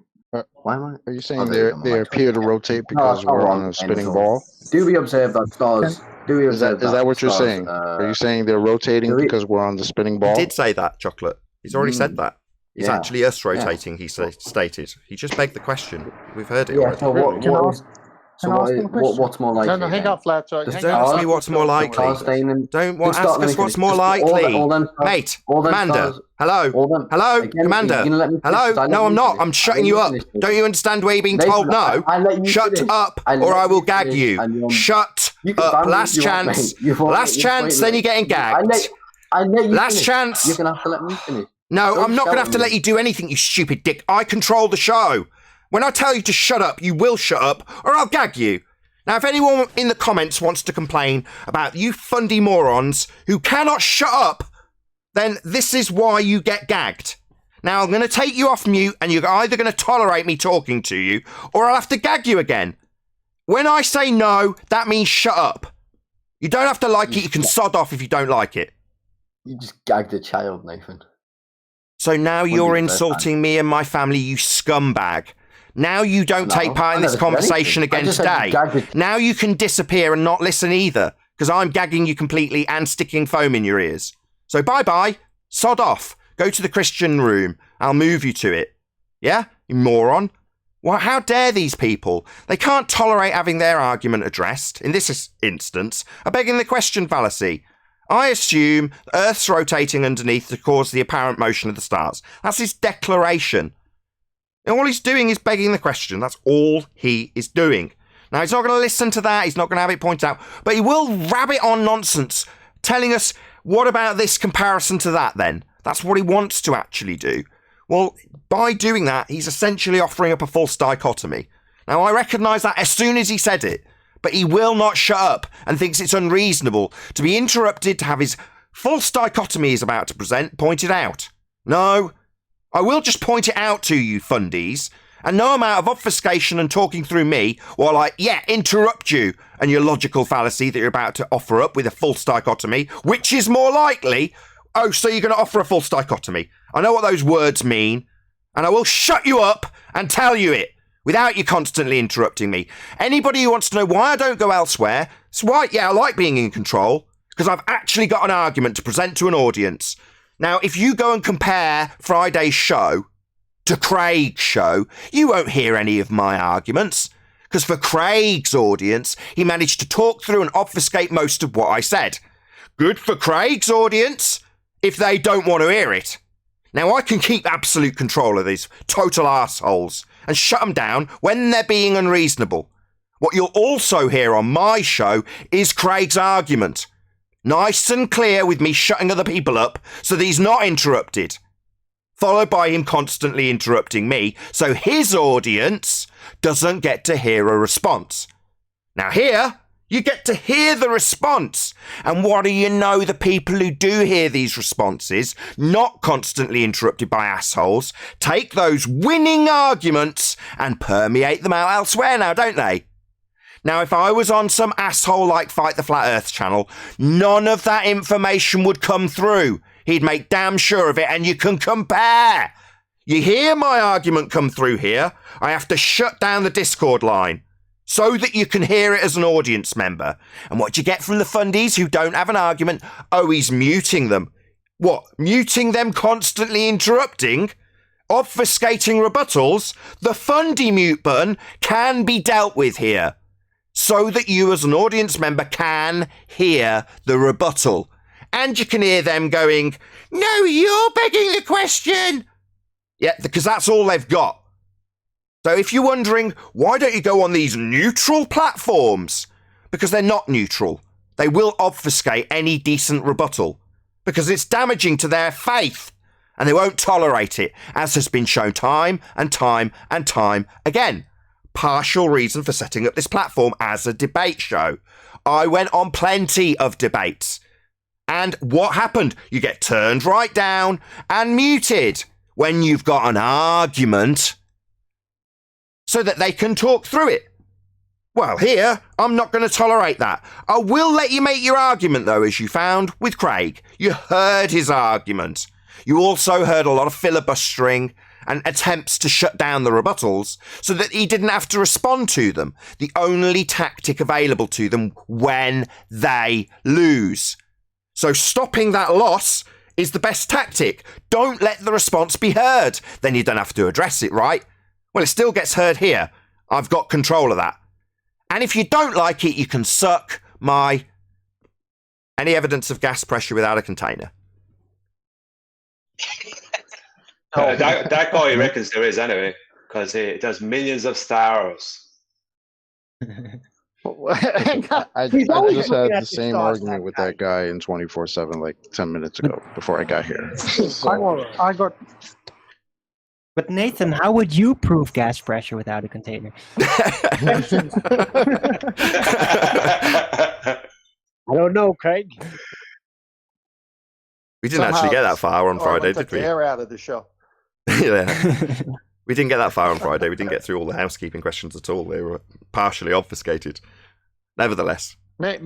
Why am I? Are you saying they appear to rotate because we're on a spinning ball? Do we observe that stars... Is that what you're saying? Are you saying they're rotating because we're on the spinning ball? He did say that, Chocolate. He's already said that. It's actually us rotating, he stated. He just begged the question. We've heard it already. So what's more likely? No, hang on, Flat. Don't ask me what's more likely. Don't ask us what's more likely. Mate, Commander. Hello, Commander. Hello. No, I'm not. I'm shutting you up. Don't you understand where you're being told no? Shut up, or I will gag you. Shut up. Last chance. Last chance, then you're getting gagged. Last chance. You're gonna have to let me finish. No, I'm not going to have to let you do anything, you stupid dick. I control the show. When I tell you to shut up, you will shut up, or I'll gag you. Now, if anyone in the comments wants to complain about you fundy morons who cannot shut up, then this is why you get gagged. Now, I'm going to take you off mute, and you're either going to tolerate me talking to you, or I'll have to gag you again. When I say no, that means shut up. You don't have to like it. You can sod off if you don't like it. You just gagged a child, Nathan. So now you're insulting me and my family, you scumbag. Now you don't take part in this conversation again today. Now you can disappear and not listen either, because I'm gagging you completely and sticking foam in your ears. So bye-bye, sod off, go to the Christian room, I'll move you to it. Yeah, you moron? Well, how dare these people? They can't tolerate having their argument addressed. In this instance, a begging the question fallacy. I assume the Earth's rotating underneath to cause the apparent motion of the stars. That's his declaration. And all he's doing is begging the question. That's all he is doing. Now, he's not going to listen to that. He's not going to have it pointed out. But he will rabbit on nonsense, telling us, what about this comparison to that then? That's what he wants to actually do. Well, by doing that, he's essentially offering up a false dichotomy. Now, I recognise that as soon as he said it. But he will not shut up and thinks it's unreasonable to be interrupted to have his false dichotomy he's about to present pointed out. No, I will just point it out to you, fundies, and no amount of obfuscation and talking through me while I, interrupt you and your logical fallacy that you're about to offer up with a false dichotomy, which is more likely. Oh, so you're going to offer a false dichotomy. I know what those words mean, and I will shut you up and tell you it without you constantly interrupting me. Anybody who wants to know why I don't go elsewhere, it's why, I like being in control, because I've actually got an argument to present to an audience. Now, if you go and compare Friday's show to Craig's show, you won't hear any of my arguments, because for Craig's audience, he managed to talk through and obfuscate most of what I said. Good for Craig's audience if they don't want to hear it. Now, I can keep absolute control of these total arseholes and shut them down when they're being unreasonable. What you'll also hear on my show is Craig's argument. Nice and clear with me shutting other people up so that he's not interrupted. Followed by him constantly interrupting me so his audience doesn't get to hear a response. Now here, you get to hear the response. And what do you know, the people who do hear these responses, not constantly interrupted by assholes, take those winning arguments and permeate them out elsewhere now, don't they? Now, if I was on some asshole like Fight the Flat Earth channel, none of that information would come through. He'd make damn sure of it, and you can compare. You hear my argument come through here, I have to shut down the Discord line so that you can hear it as an audience member. And what do you get from the fundies who don't have an argument? Oh, he's muting them. What, muting them, constantly interrupting? Obfuscating rebuttals? The fundie mute button can be dealt with here, so that you as an audience member can hear the rebuttal. And you can hear them going, no, you're begging the question. Yeah, because that's all they've got. So if you're wondering, why don't you go on these neutral platforms? Because they're not neutral. They will obfuscate any decent rebuttal because it's damaging to their faith and they won't tolerate it, as has been shown time and time and time again. Partial reason for setting up this platform as a debate show. I went on plenty of debates. And what happened? You get turned right down and muted when you've got an argument so that they can talk through it. Well, here, I'm not going to tolerate that. I will let you make your argument, though, as you found with Craig. You heard his argument. You also heard a lot of filibustering and attempts to shut down the rebuttals so that he didn't have to respond to them. The only tactic available to them when they lose. So stopping that loss is the best tactic. Don't let the response be heard. Then you don't have to address it, right? Well, it still gets heard here. I've got control of that. And if you don't like it, you can suck my any evidence of gas pressure without a container. That guy reckons there is anyway, because it does millions of stars. I just had the same argument with that guy in 24/7 like 10 minutes ago before I got here. I got. But Nathan, how would you prove gas pressure without a container? I don't know, Craig. We didn't actually get that far on Friday, did we? Took the air out of the show. Yeah. We didn't get that far on Friday. We didn't get through all the housekeeping questions at all. They were partially obfuscated. Nevertheless. May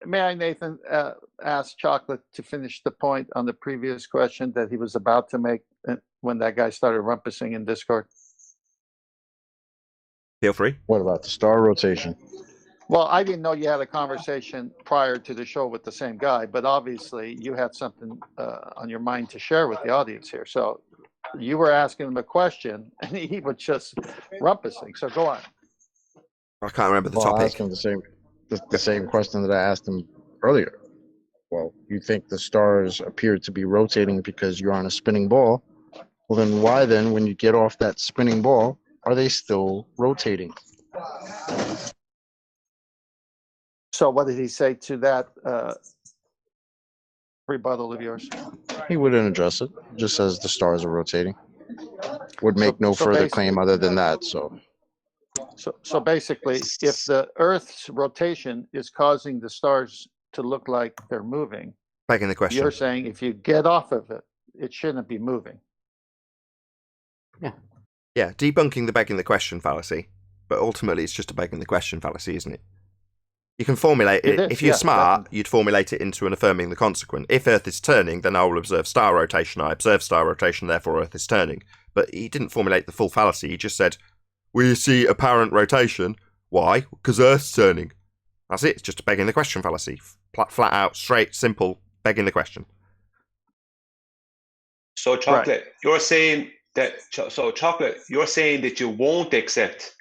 I, Nathan, ask Chocolate to finish the point on the previous question that he was about to make when that guy started rumpusing in Discord? Feel free. What about the star rotation? Well, I didn't know you had a conversation prior to the show with the same guy, but obviously you had something on your mind to share with the audience here. So you were asking him a question, and he was just rumpusing. So go on. I can't remember the I topic. asked him the same question that I asked him earlier. Well, you think the stars appear to be rotating because you're on a spinning ball. Well, then why then, when you get off that spinning ball, are they still rotating? So what did he say to that rebuttal of yours? He wouldn't address it. Just says the stars are rotating. Would make no further claim other than that. So basically, if the Earth's rotation is causing the stars to look like they're moving, Begging the question. you're saying if you get off of it, it shouldn't be moving. Yeah, debunking the begging the question fallacy, but ultimately it's just a begging the question fallacy, isn't it? You can formulate it. If you're smart, you'd formulate it into an affirming the consequent. If Earth is turning, then I will observe star rotation. I observe star rotation, therefore Earth is turning. But he didn't formulate the full fallacy. He just said, we see apparent rotation. Why? Because Earth's turning. That's it. It's just a begging the question fallacy. Flat out, straight, simple, begging the question. So, Chocolate, you're saying that. So, Chocolate, you're saying that you won't accept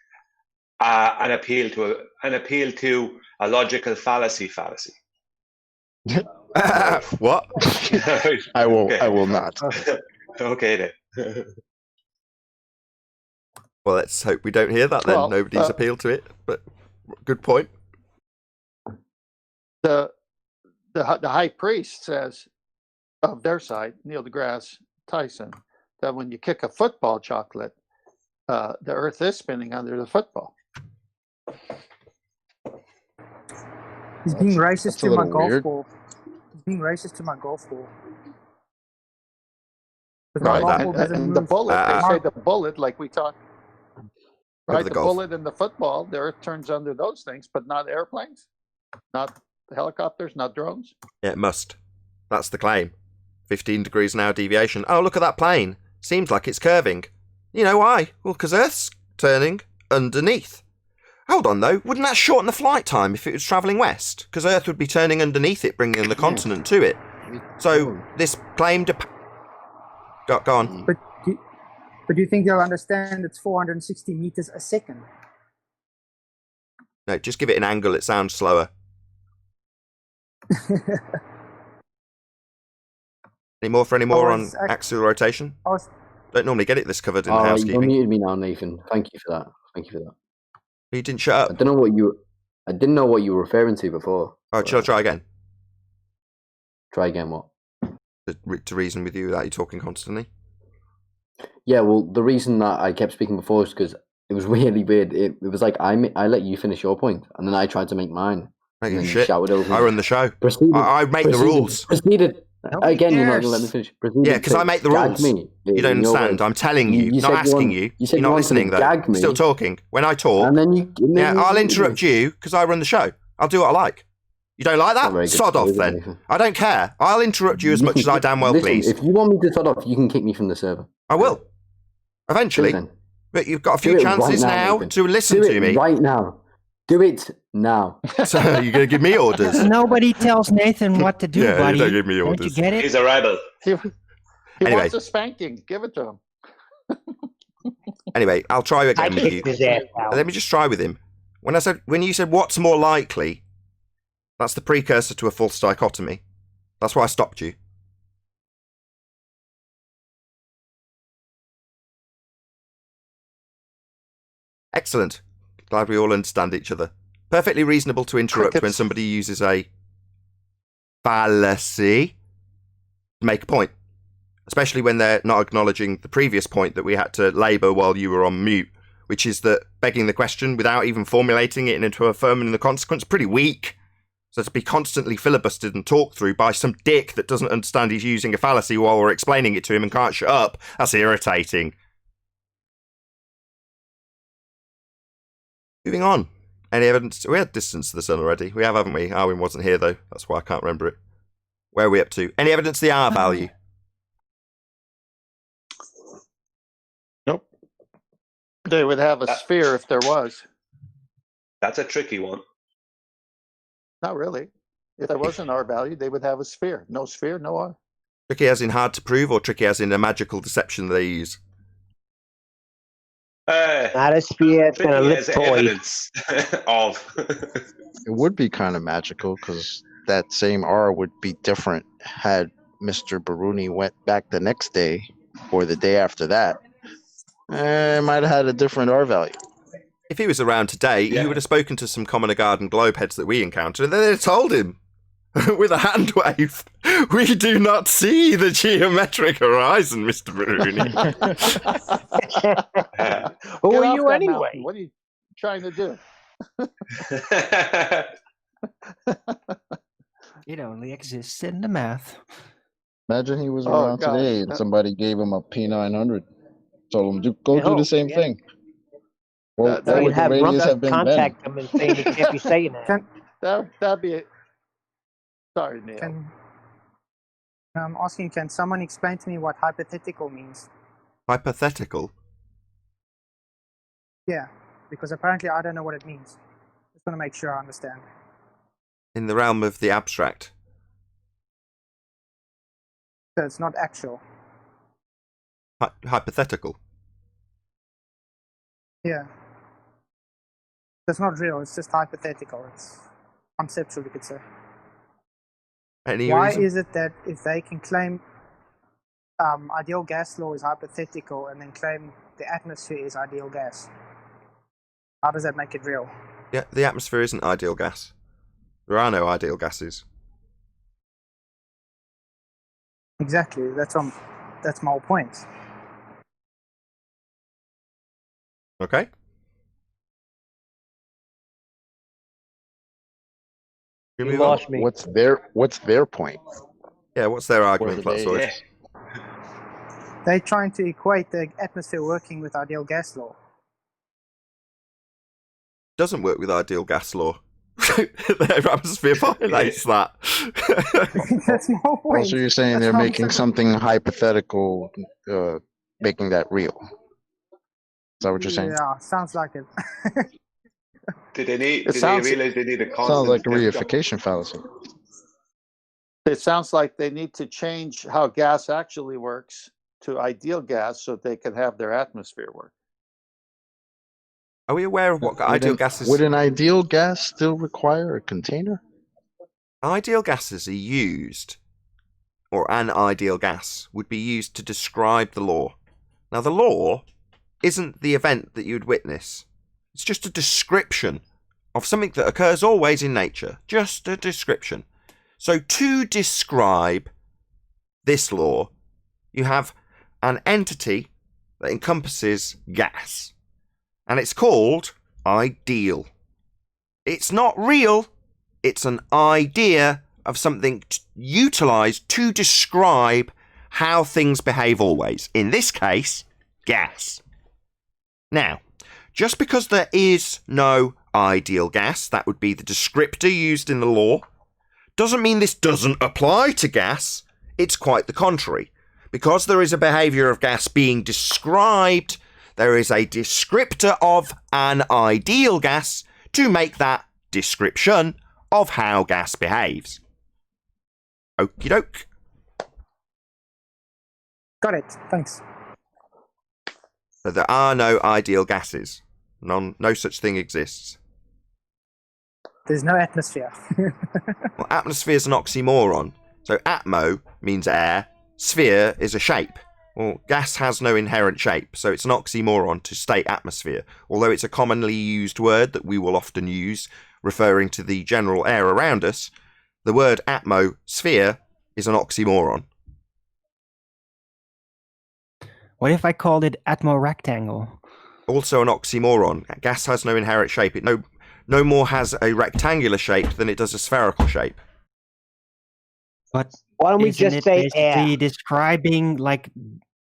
an appeal to a logical fallacy. What? I will not. Okay then. Well, let's hope we don't hear that then. Well, Nobody's appealed to it, but good point. The high priest says of their side, Neil deGrasse Tyson, that when you kick a football, Chocolate, the Earth is spinning under the football. He's being racist to my golf weird. ball. He's being racist to my golf ball. Right, golf ball doesn't and the move. bullet, they say the bullet, like we talked, right? The golf. bullet and the football, the Earth turns under those things, but not airplanes, not helicopters, not drones. Yeah, it must. That's the claim. 15 degrees an hour deviation. Oh, look at that plane. Seems like it's curving. You know why? Well, because Earth's turning underneath. Hold on, though. Wouldn't that shorten the flight time if it was travelling west? Because Earth would be turning underneath it, bringing the continent to it. So this claim to... Go on. But do you think they'll understand it's 460 meters a second? No, just give it an angle. It sounds slower. Any more on axial rotation? Don't normally get it this covered in housekeeping. You unmuted me now, Nathan. Thank you for that. You didn't shut up. I didn't know what you were referring to before. Oh, shall I try again? Try again what? To reason with you without you talking constantly? Yeah, well, the reason that I kept speaking before is because it was really weird. It was like I let you finish your point, and then I tried to make mine. Making shit. Shouted over. I run the show. I make the rules. Again, you're not going to let me finish. Yeah, because I make the rules. You don't understand. I'm telling you, not asking you. You're not listening, though. Still talking. When I talk, I'll interrupt you because I run the show. I'll do what I like. You don't like that? Sod off, then. I don't care. I'll interrupt you as much as I damn well please. If you want me to sod off, you can kick me from the server. I will. Eventually. But you've got a few chances now to listen to me. Right now. Do it now. So you're going to give me orders? Nobody tells Nathan what to do, buddy. You don't give me orders. Don't you get it? He's a rebel. He wants a spanking. Give it to him. Anyway, I'll try again with you. Let me just try with him. When you said what's more likely, that's the precursor to a false dichotomy. That's why I stopped you. Excellent. Glad we all understand each other. Perfectly reasonable to interrupt when somebody uses a fallacy to make a point. Especially when they're not acknowledging the previous point that we had to labour while you were on mute, which is that begging the question without even formulating it into affirming the consequence, pretty weak. So to be constantly filibustered and talked through by some dick that doesn't understand he's using a fallacy while we're explaining it to him and can't shut up, that's irritating. Moving on. Any evidence? We had distance to the sun already. We have, haven't we? Arwin wasn't here, though. That's why I can't remember it. Where are we up to? Any evidence of the R value? Nope. They would have a sphere if there was. That's a tricky one. Not really. If there was an R value, they would have a sphere. No sphere, no R. Tricky as in hard to prove, or tricky as in a magical deception they use? Not a sphere, it's an ellipsoid. Of. It would be kind of magical because that same R would be different had Mr. Baruni went back the next day or the day after that. It might have had a different R value. If he was around today, he would have spoken to some Commoner Garden globe heads that we encountered, and then they'd told him with a hand wave, "We do not see the geometric horizon, Mr. Baruni." Who are you anyway? What are you trying to do? It only exists in the math. Imagine he was around today and somebody gave him a P900. Told them go I do the hope, same yeah. thing. Well, That So what you'd would the have radius Rump have been then? contact them and saying he can't be saying that. Can that'd be. Sorry, Neil. I'm asking, can someone explain to me what hypothetical means? Hypothetical. Yeah, because apparently I don't know what it means. Just want to make sure I understand. In the realm of the abstract. So it's not actual. Hypothetical. Yeah. It's not real, it's just hypothetical. It's conceptual, you could say. Any Why reason? is it that if they can claim ideal gas law is hypothetical and then claim the atmosphere is ideal gas, how does that make it real? Yeah, the atmosphere isn't ideal gas. There are no ideal gases. Exactly, that's my whole point. Okay. Can we You move on? lost me. What's their point? Yeah, what's their What argument, do they- Floyd? Yeah. They're trying to equate the atmosphere working with ideal gas law. Doesn't work with ideal gas law. The atmosphere violates that. That's my whole point. Also, you're saying That's they're what I'm making saying. something hypothetical, making that real. Is that what you're saying? Yeah, sounds like it. Did It they sounds- realize they need a constant? Sounds like a temperature? reification fallacy. It sounds like they need to change how gas actually works to ideal gas so they can have their atmosphere work. Are we aware of what ideal gases? Would an ideal gas still require a container? Ideal gases are used, or an ideal gas would be used to describe the law. Now, the law isn't the event that you'd witness. It's just a description of something that occurs always in nature. Just a description. So to describe this law, you have an entity that encompasses gas. And it's called ideal. It's not real. It's an idea of something utilised to describe how things behave always. In this case, gas. Now, just because there is no ideal gas, that would be the descriptor used in the law, doesn't mean this doesn't apply to gas. It's quite the contrary. Because there is a behaviour of gas being described, there is a descriptor of an ideal gas to make that description of how gas behaves. Okie doke. Got it, thanks. So there are no ideal gases. No such thing exists. There's no atmosphere. Well, atmosphere is an oxymoron. So atmo means air, sphere is a shape. Well, gas has no inherent shape, so it's an oxymoron to state atmosphere, although it's a commonly used word that we will often use, referring to the general air around us. The word atmosphere is an oxymoron. What if I called it atmo-rectangle? Also an oxymoron. Gas has no inherent shape. It no more has a rectangular shape than it does a spherical shape. But Why don't we isn't just it say basically air? describing like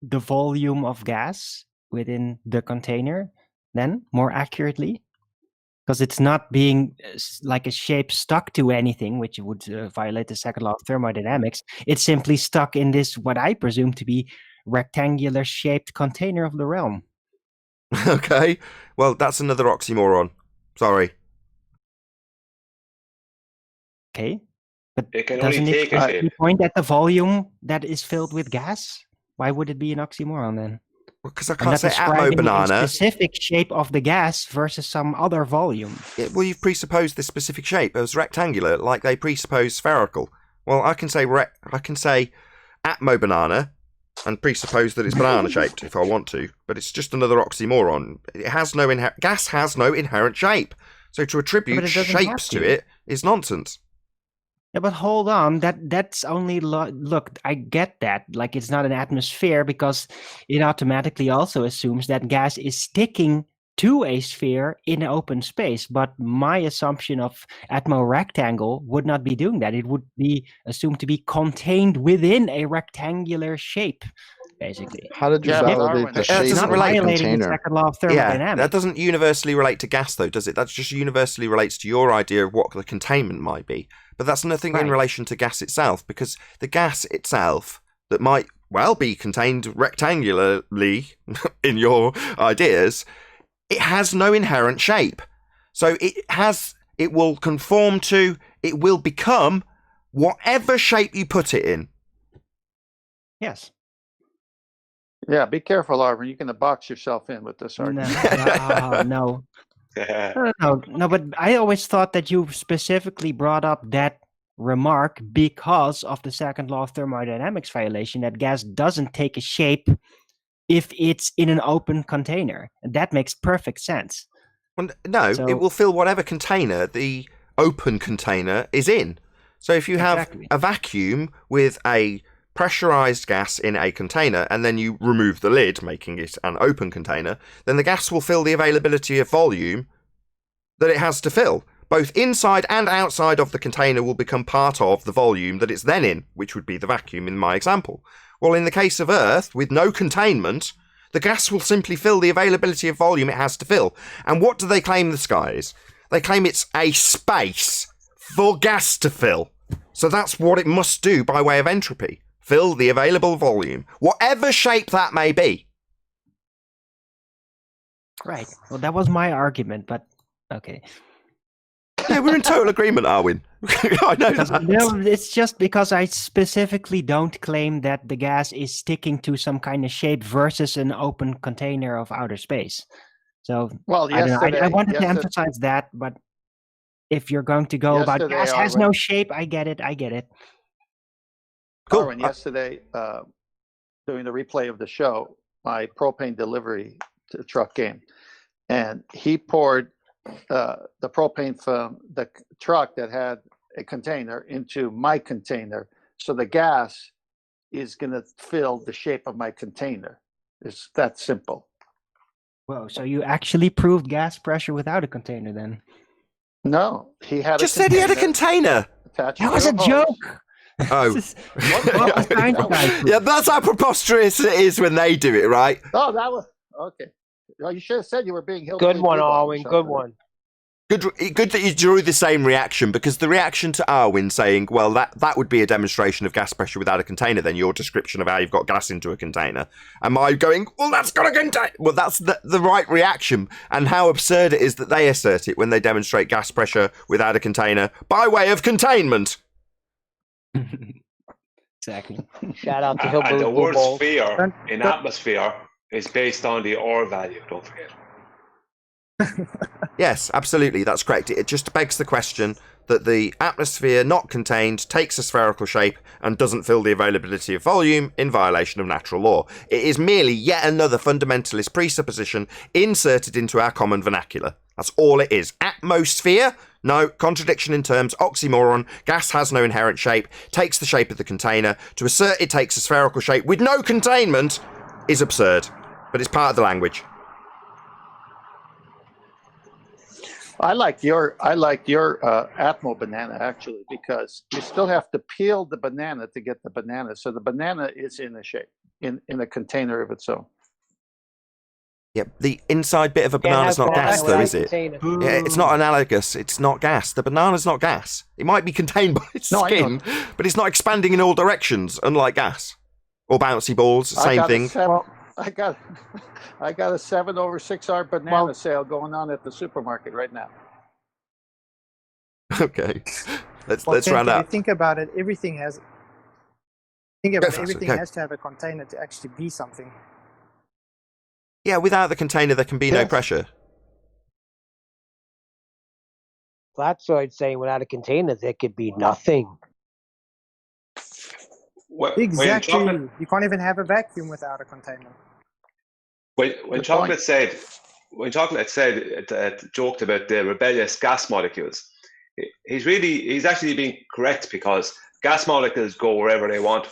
the volume of gas within the container then more accurately? Because it's not being like a shape stuck to anything, which would violate the second law of thermodynamics. It's simply stuck in this, what I presume to be rectangular shaped container of the realm. Okay, well, that's another oxymoron. Sorry. Okay. But It can only doesn't it take a correctly shape. point at the volume that is filled with gas? Why would it be an oxymoron then? Because I I'm can't not say describing atmo a banana. specific shape of the gas versus some other volume. Yeah, well, you've presupposed this specific shape as rectangular, like they presuppose spherical. Well, I can say atmo banana and presuppose that it's banana shaped if I want to, but it's just another oxymoron. It has no gas has no inherent shape, so to attribute it doesn't have shapes to to. it is nonsense. Yeah, but hold on. That's only look. I get that. Like, it's not an atmosphere because it automatically also assumes that gas is sticking to a sphere in open space. But my assumption of atmo-rectangle would not be doing that. It would be assumed to be contained within a rectangular shape. basically. How did you Yeah, but validate Darwin, the that shape doesn't of Not the relate. violating the container? second law of Yeah, thermodynamics. that doesn't universally relate to gas, though, does it? That just universally relates to your idea of what the containment might be. But that's nothing in Right. relation to gas itself, because the gas itself that might well be contained rectangularly in your ideas, it has no inherent shape. So it will conform to, it will become whatever shape you put it in. Yes. Yeah, be careful, Arvin. You're going to box yourself in with this No, argument. no. No, but I always thought that you specifically brought up that remark because of the second law of thermodynamics violation, that gas doesn't take a shape if it's in an open container. And that makes perfect sense. Well, no, So- it will fill whatever container the open container is in. So if you have Exactly. a vacuum with a pressurized gas in a container and then you remove the lid, making it an open container, then the gas will fill the availability of volume that it has to fill. Both inside and outside of the container will become part of the volume that it's then in, which would be the vacuum in my example. Well, in the case of Earth, with no containment, the gas will simply fill the availability of volume it has to fill. And what do they claim the sky is? They claim it's a space for gas to fill. So that's what it must do by way of entropy. Fill the available volume, whatever shape that may be. Right. Well, that was my argument, but okay. Yeah, we're in total agreement, Arwin. I know that. No, it's just because I specifically don't claim that the gas is sticking to some kind of shape versus an open container of outer space. So Well, I don't know. yesterday, I wanted to yesterday- emphasize that, but if you're going to go about Yesterday, gas has Arwin- no shape, I get it. Cool. Arvin, yesterday, doing the replay of the show, my propane delivery truck came, and he poured the propane from the truck that had a container into my container. So the gas is going to fill the shape of my container. It's that simple. Whoa, so you actually proved gas pressure without a container then? No, he had Just a said he had a container container. attached That to was a hose. joke. Oh. What was trying to guide Yeah, that's how preposterous it is when they do it, right? Oh, that was okay. Well, you should have said you were being Good one, Arwin. Good one. Good that you drew the same reaction, because the reaction to Arwin saying, well, that would be a demonstration of gas pressure without a container, then your description of how you've got gas into a container. Am I going, well, that's got a container? Well, that's the right reaction, and how absurd it is that they assert it when they demonstrate gas pressure without a container by way of containment. Exactly. Shout out to And the Hillbilly word Football. sphere in atmosphere is based on the R value, don't forget. Yes, absolutely, that's correct. It just begs the question that the atmosphere not contained takes a spherical shape and doesn't fill the availability of volume in violation of natural law. It is merely yet another fundamentalist presupposition inserted into our common vernacular. That's all it is. Atmosphere? No, contradiction in terms, oxymoron. Gas has no inherent shape, takes the shape of the container. To assert it takes a spherical shape with no containment is absurd, but it's part of the language. I like your Atmo banana actually, because you still have to peel the banana to get the banana. So the banana is in a shape, in a container of its own. Yeah, the inside bit of a banana's not gas, though, is it? Yeah, it's not analogous. It's not gas. The banana's not gas. It might be contained by its No, I know. skin, but it's not expanding in all directions, unlike gas. Or bouncy balls, same thing. I got a 7/6 banana sale going on at the supermarket right now. Okay, let's Well, round if out. you think about it, everything has. Think Go about it, for it, everything go. has to have a container to actually be something. Yeah, without the container, there can be no Yes. pressure. Flatsoid saying without a container there could be nothing. When Exactly. chocolate, You can't even have a vacuum without a container. when Good chocolate point. said, joked about the rebellious gas molecules, he's actually being correct, because gas molecules go wherever they want.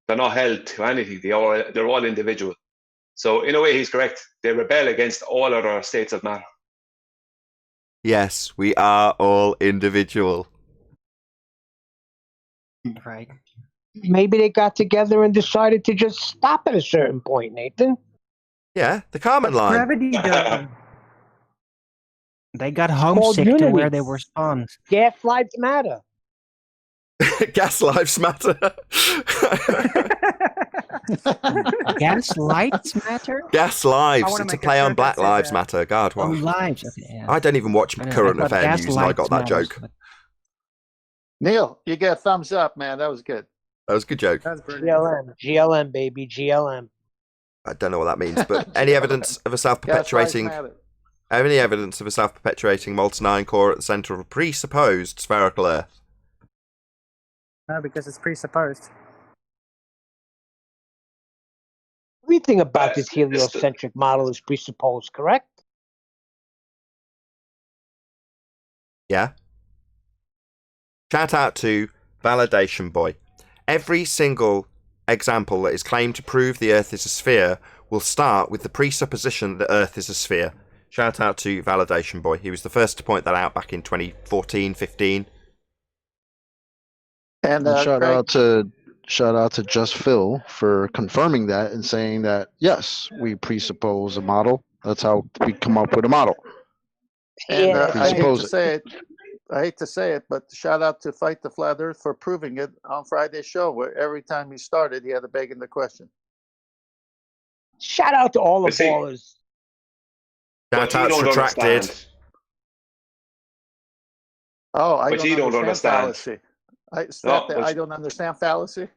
They're not held to anything. They're all individual. So in a way, he's correct. They rebel against all other states of matter. Yes, we are all individual. Right. Maybe they got together and decided to just stop at a certain point, Nathan. Yeah, the Carmen line. Gravity doesn't. They got called homesick to where unity. they were spawned. Gas lives matter. Gas lives matter. Gas lights matter? Gas I lives. wanna It's a make a play on shirt Black that says Lives that. Matter. God, Oh, wow. lives. Okay, yeah. I don't even watch I don't know, current I thought affair gas news and I got lights that matters, joke. but- Neil, you get a thumbs up, man. That was good. That was a good joke. That's brilliant. GLM, baby, GLM. I don't know what that means, but any evidence of a Gas lives self-perpetuating... matter. Any evidence of a self-perpetuating molten iron core at the centre of a presupposed spherical Earth? No, because it's presupposed. Everything about this heliocentric model is presupposed, correct? Yeah. Shout out to Validation Boy. Every single example that is claimed to prove the Earth is a sphere will start with the presupposition that Earth is a sphere. Shout out to Validation Boy. He was the first to point that out back in 2014, 15. And And shout Craig, out to Just Phil for confirming that and saying that yes, we presuppose a model. That's how we come up with a model. and Yeah, I hate to Presuppose it. say it. I hate to say it, but shout out to Fight the Flat Earth for proving it on Friday's show, where every time he started, he had to beg in the question. Shout out to all the But see- ballers. But Shout you outs don't retracted. understand. Oh, I But you don't understand. fallacy. I don't understand fallacy.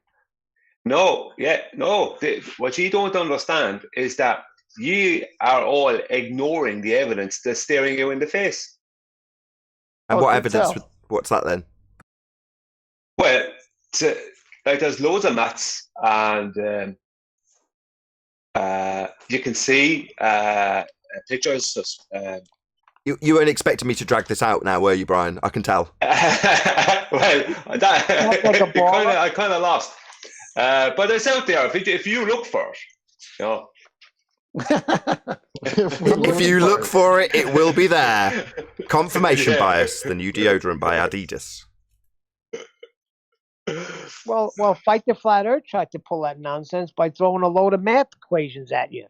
No, yeah, no. What you don't understand is that you are all ignoring the evidence that's staring you in the face. And Oh, what do evidence? tell. What's that then? Well, like there's loads of maths, and you can see pictures. You weren't expecting me to drag this out now, were you, Brian? I can tell. Well, that, Like a baller. I kind of lost, but it's out there. If you look for it, you know. If you look for it, it will be there. Confirmation Yeah. bias, the new deodorant by Adidas. Well, Fight the Flat Earth tried to pull that nonsense by throwing a load of math equations at you.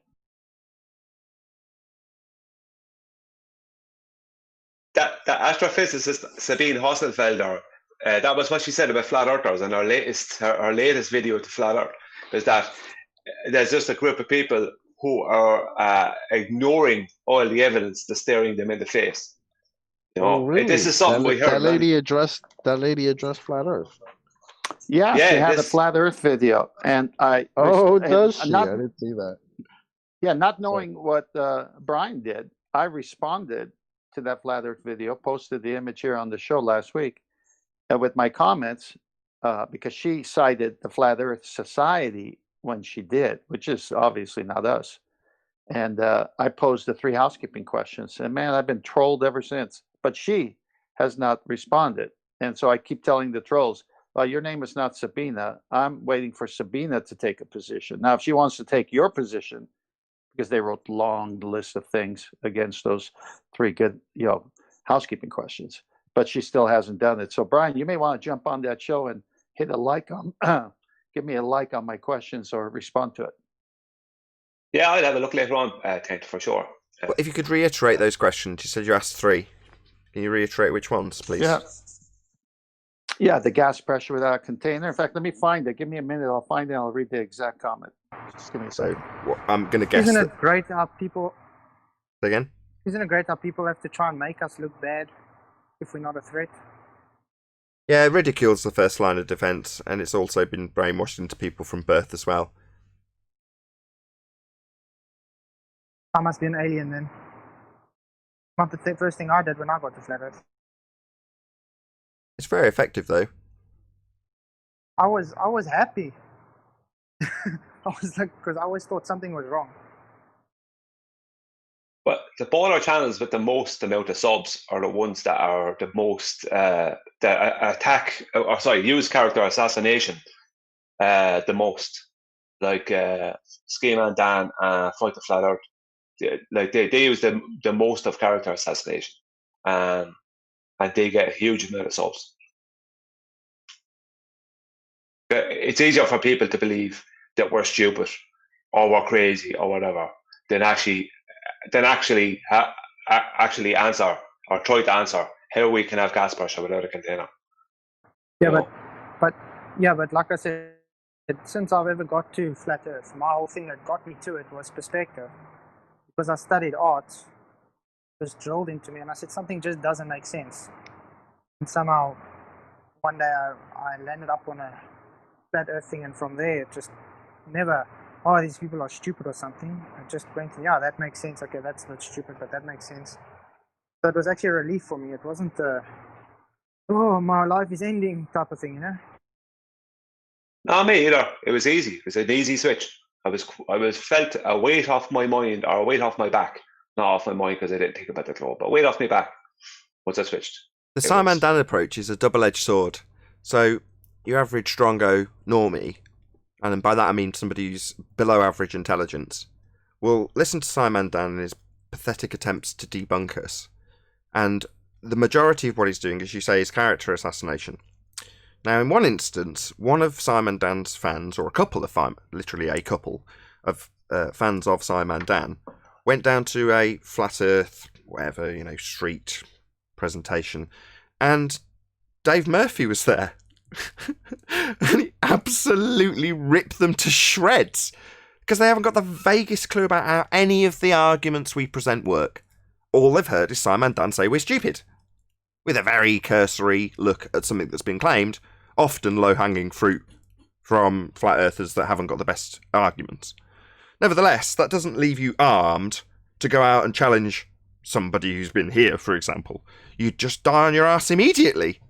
That astrophysicist Sabine Hosselfelder, that was what she said about flat earthers in her latest video to Flat Earth, is that there's just a group of people who are ignoring all the evidence that's staring them in the face. You know, Oh, really? this is something we heard. That lady addressed Flat Earth. Yeah, Yeah, she had a this- Flat Earth video, and Oh, and does she? Not, I didn't see that. yeah, not knowing what Brian did, I responded to that Flat Earth video, posted the image here on the show last week, with my comments, because she cited the Flat Earth Society when she did, which is obviously not us. And I posed the 3 housekeeping questions, and man, I've been trolled ever since. But she has not responded, and so I keep telling the trolls, "Well, your name is not Sabina. I'm waiting for Sabina to take a position. Now, if she wants to take your position, because they wrote long list of things against those 3 good, housekeeping questions, but she still hasn't done it. So, Brian, you may want to jump on that show and hit a like on, give me a like on my questions or respond to it. Yeah, I'll have a look later on, Tent, for sure. Well, if you could reiterate those questions, you said you asked 3. Can you reiterate which ones, please? Yeah, the gas pressure without a container. In fact, let me find it. Give me a minute. I'll find it. I'll read the exact comment. Just give me a So second. I'm going to guess Isn't that. it great how people? Again? Isn't it great how people have to try and make us look bad if we're not a threat? Yeah, ridicule's the first line of defense, and it's also been brainwashed into people from birth as well. I must be an alien then. Not the first thing I did when I got to Flat Earth. It's very effective, though. I was happy. I was like, because I always thought something was wrong. But the baller channels with the most amount of subs are the ones that are the most use character assassination the most. Like Schema and Dan Fight the Flat Earth. They use the most of character assassination. And they get a huge amount of subs. It's easier for people to believe that we're stupid or we're crazy or whatever than actually answer or try to answer how we can have gas pressure without a container. Yeah, but like I said, since I've ever got to flat Earth, my whole thing that got me to it was perspective, because I studied arts. It was drilled into me, and I said something just doesn't make sense. And somehow, one day I landed up on a flat Earth thing, and from there, it just never, oh, these people are stupid or something. I just went, yeah, that makes sense. Okay, that's not stupid, but that makes sense. So it was actually a relief for me. It wasn't oh, my life is ending type of thing, you know? No, me either. It was easy. It was an easy switch. I felt a weight off my mind, or a weight off my back. Not off my mind because I didn't think about the flow, but weight off my back once I switched. The Simon Dan approach is a double-edged sword. So your average Strongo normie, and by that I mean somebody who's below average intelligence, will listen to Simon Dan and his pathetic attempts to debunk us. And the majority of what he's doing, as you say, is character assassination. Now, in one instance, one of Simon Dan's fans, or a couple of literally a couple of fans of Simon Dan, went down to a flat Earth, whatever, street presentation, and Dave Murphy was there. And he absolutely ripped them to shreds because they haven't got the vaguest clue about how any of the arguments we present work. All they've heard is Simon Dan say we're stupid, with a very cursory look at something that's been claimed, often low-hanging fruit from flat earthers that haven't got the best arguments. Nevertheless, that doesn't leave you armed to go out and challenge somebody who's been here, for example. You'd just die on your ass immediately.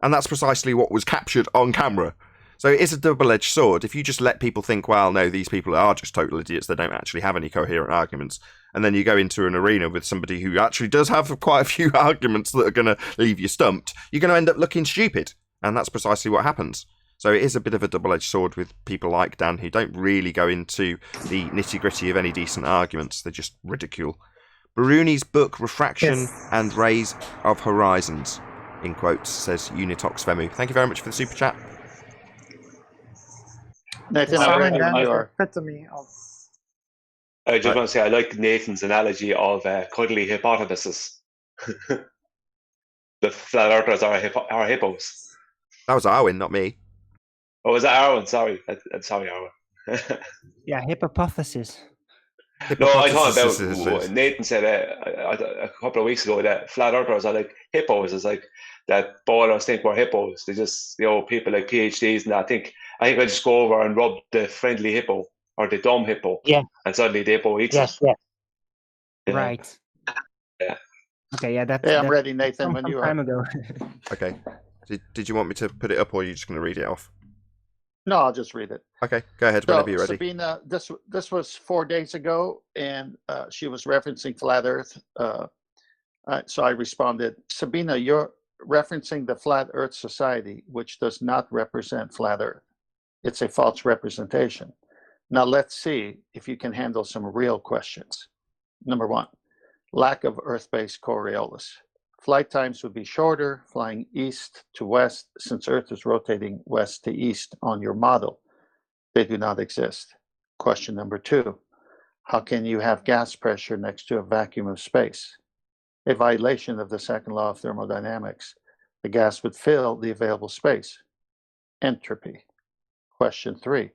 And that's precisely what was captured on camera. So it is a double-edged sword. If you just let people think, well, no, these people are just total idiots, they don't actually have any coherent arguments, and then you go into an arena with somebody who actually does have quite a few arguments that are going to leave you stumped, you're going to end up looking stupid. And that's precisely what happens. So it is a bit of a double-edged sword with people like Dan who don't really go into the nitty-gritty of any decent arguments. They just ridicule. Baruni's book, Refraction and Rays of Horizons, in quotes, says Unitox Femu. Thank you very much for the super chat. Nathan, Simon I Dan is the are. epitome of. I just want to say I like Nathan's analogy of cuddly hippopotamuses. The flat earthers are hippos. That was Arwen, not me. Oh, was that Arwen? Sorry. I'm sorry, Arwen. Yeah, hypothesis. No, I thought about Nathan said a couple of weeks ago that flat earthers are like hippos. It's like that ballers think we're hippos. They just, people like PhDs and that. I think I just go over and rub the friendly hippo or the dumb hippo. Yeah. And suddenly the hippo eats Yes, it. yes. Right. Yeah. Okay, yeah, Yeah, I'm ready, Nathan, when you are. Time ago. Okay. Did you want me to put it up, or are you just going to read it off? No, I'll just read it. Okay, go ahead whenever you're ready. Sabina, this was 4 days ago, and she was referencing flat Earth. So I responded, Sabina, you're referencing the Flat Earth Society, which does not represent flat Earth. It's a false representation. Now let's see if you can handle some real questions. Number one, lack of Earth-based Coriolis. Flight times would be shorter flying east to west since Earth is rotating west to east on your model. They do not exist. Question number two, how can you have gas pressure next to a vacuum of space? A violation of the second law of thermodynamics. The gas would fill the available space. Entropy. Question three,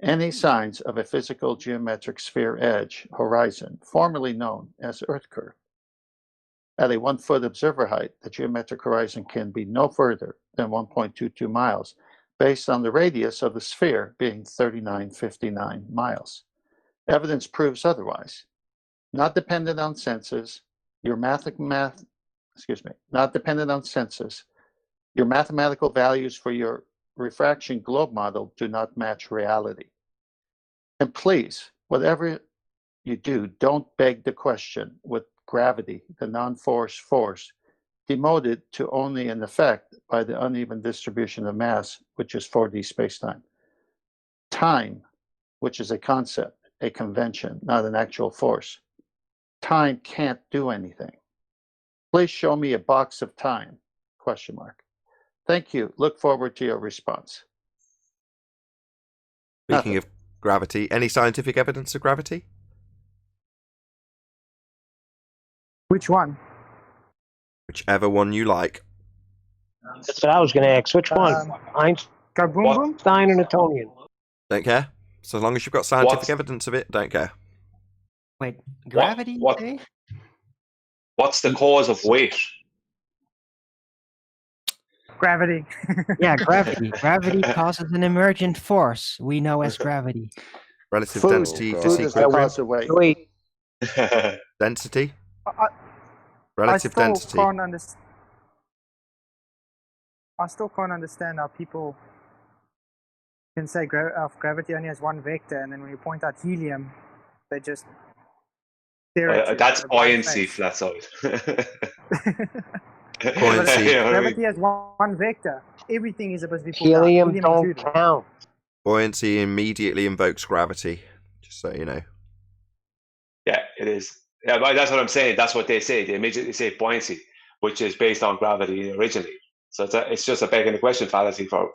any signs of a physical geometric sphere edge horizon, formerly known as Earth curve? At a 1 foot observer height, the geometric horizon can be no further than 1.22 miles, based on the radius of the sphere being 3959 miles. Evidence proves otherwise. Not dependent on senses, not dependent on senses, your mathematical values for your refraction globe model do not match reality. And please, whatever you do, don't beg the question with gravity, the non-force force, demoted to only an effect by the uneven distribution of mass, which is 4D spacetime. Time, which is a concept, a convention, not an actual force. Time can't do anything. Please show me a box of time, question mark. Thank you. Look forward to your response. Speaking of gravity, any scientific evidence of gravity? Which one? Whichever one you like. That's what I was going to ask. Which one? Go boom What? boom? Einstein or Newtonian? Don't care. So as long as you've got scientific What's- evidence of it, don't care. Wait, gravity? what- eh? What's the cause of weight? Gravity. Yeah, gravity. Gravity causes an emergent force we know as gravity. Relative Food. density Food Food is the disequilibrium. cause of weight. Wait, Density. I Relative still density. can't understand. I still can't understand how people can say gravity only has one vector, and then when you point out helium, they just stare at you That's with a blank buoyancy, face. flat side. Buoyancy. You know what I mean? Gravity has one vector. Everything is supposed to be pulled helium out. don't included. count. Buoyancy immediately invokes gravity. Just so you know. Yeah, it is. Yeah, but that's what I'm saying. That's what they say. They immediately say buoyancy, which is based on gravity originally. So it's just a begging the question fallacy for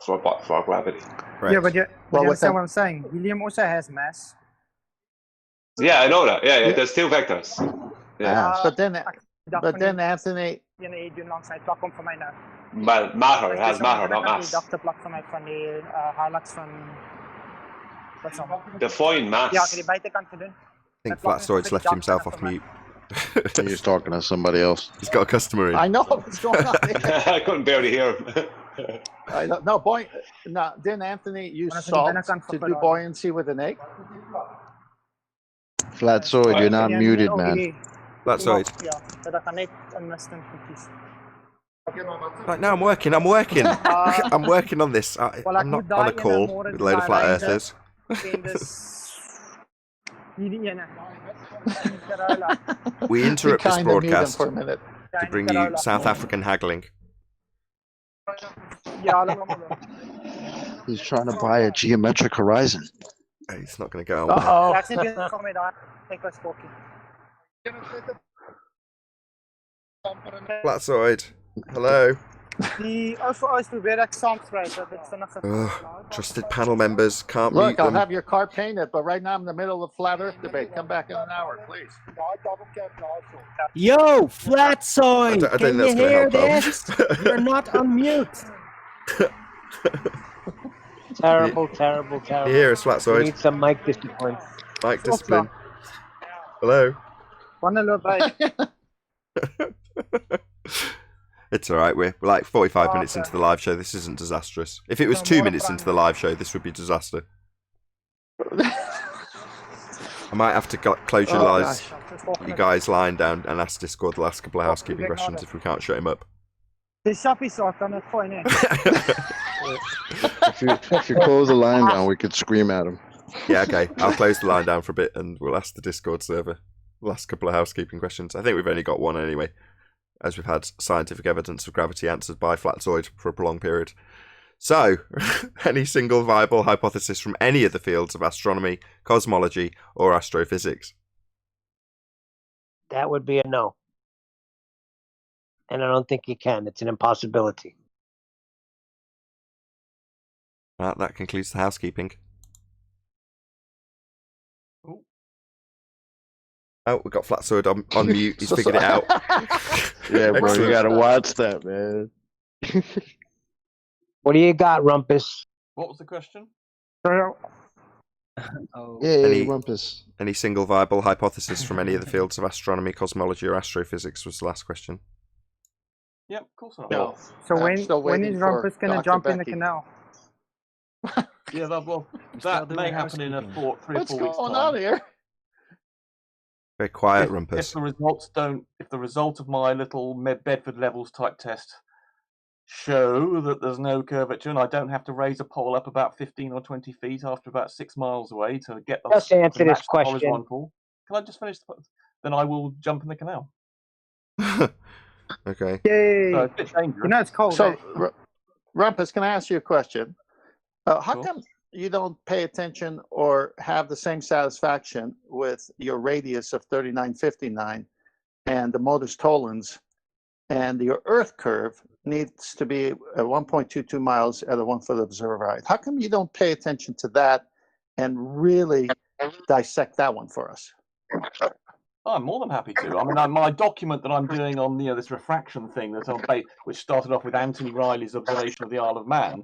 gravity. Right. Yeah, but you Well, understand with what I'm saying? Helium also has mass. Yeah, I know that. Yeah, Yeah. there's two vectors. Yeah. But then Anthony, doen langs sy plak om vir my nou. Well, matter. It Ek has is matter, aan die not kant mass. die dagte plak vir my van die highlights van wat sal. Define mass. Ja, ek het die buitekant gedoen. I think Flatzoid's left himself off mute. He's talking to somebody else. He's got a customer in. I know what's going on here. I couldn't barely hear him. I know, no, didn't Anthony use Maar as ek die salt binnekant to van do daai- buoyancy with an egg? Flat sword, you're not Ja, muted, oh, man. hierdie- Flatzoid. Ja, dat ek kan net inlisting kies. Like, no, I'm working. I'm working on this. Well, I'm not on a call with a load of flat earthers. En dis hierdie ene. Corolla. We interrupt this Kind of mute him broadcast for a minute. to bring you South African haggling. Ja, hulle maar. He's trying to buy a geometric horizon. It's not going to go on. Uh-oh. Ek's net besig met daai enkele spokkie. Flatzoid. Hello. Die ou vir ons probeer ek saamskryf dat dit vinnig Ugh, trusted panel members can't mute Look, I'll them. have your car painted, but right now I'm in the middle of flat Earth debate. Come back in an hour, please. Yo, Flatzoid! I don't Can think you that's gonna hear help, though. this? You're not on mute. Terrible, terrible, terrible. Here is We Flatzoid. need some mic discipline. Mike discipline. Hello. Wanneer loop by? It's all right. We're like 45 minutes into the live show. This isn't disastrous. If it was 2 minutes into the live show, this would be disaster. I might have to close your Oh, lives, you guys lying down and ask Discord the last couple of housekeeping questions if we can't shut him up. Dis sappie saak dan dit gooi net. If you close the line down, we could scream at him. Yeah, okay. I'll close the line down for a bit and we'll ask the Discord server the last couple of housekeeping questions. I think we've only got one anyway, as we've had scientific evidence of gravity answered by Flatzoid for a prolonged period. So, any single viable hypothesis from any of the fields of astronomy, cosmology, or astrophysics? That would be a no. And I don't think you can. It's an impossibility. That concludes the housekeeping. Oh, we've got Flatzoid on mute. He's figured it out. Yeah, bro, you Excellent. gotta watch that, man. What do you got, Rumpus? What was the question? Oh. Yeah, Any- Rumpus. Any single viable hypothesis from any of the fields of astronomy, cosmology, or astrophysics was the last question. Yep, of course not. No. So I'm still when waiting is for Rumpus gonna Dr. jump in the Becky. canal? Yeah, that still may doing happen in a housekeeping. 3 or 4 What's weeks' going time. on here? Very quiet, If Rumpus. the results don't, if the result of my little Bedford levels type test show that there's no curvature and I don't have to raise a pole up about 15 or 20 feet after about 6 miles away to get the Just answer to this match the question. horizontal, can I just finish? Then I will jump in the canal. Okay. Yay! So it's a bit dangerous. You know it's cold. So, eh? Rumpus, can I ask you a question? How Sure. come you don't pay attention or have the same satisfaction with your radius of 3959 and the Modus Tollens, and your Earth curve needs to be 1.22 miles at a 1 foot observer height? How come you don't pay attention to that and really dissect that one for us? I'm more than happy to. I mean, my document that I'm doing on this refraction thing which started off with Anthony Riley's observation of the Isle of Man,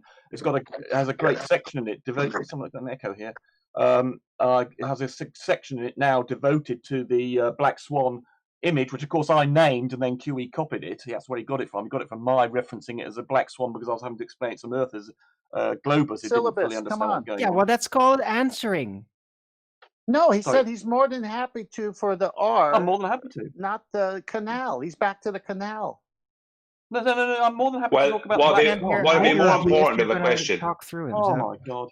has a great section in it devoted. Someone's got an echo here. It has a section in it now devoted to the black swan image, which of course I named, and then QE copied it. That's where he got it from. He got it from my referencing it as a black swan because I was having to explain it to some Earthers, globers who didn't fully understand what was going on. Yeah, well, that's called answering. No, he said he's more than happy to for the R. I'm more than happy to. Not the canal. He's back to the canal. No. I'm more than happy to talk about what would be more important of the question? Talk through him. Oh my God.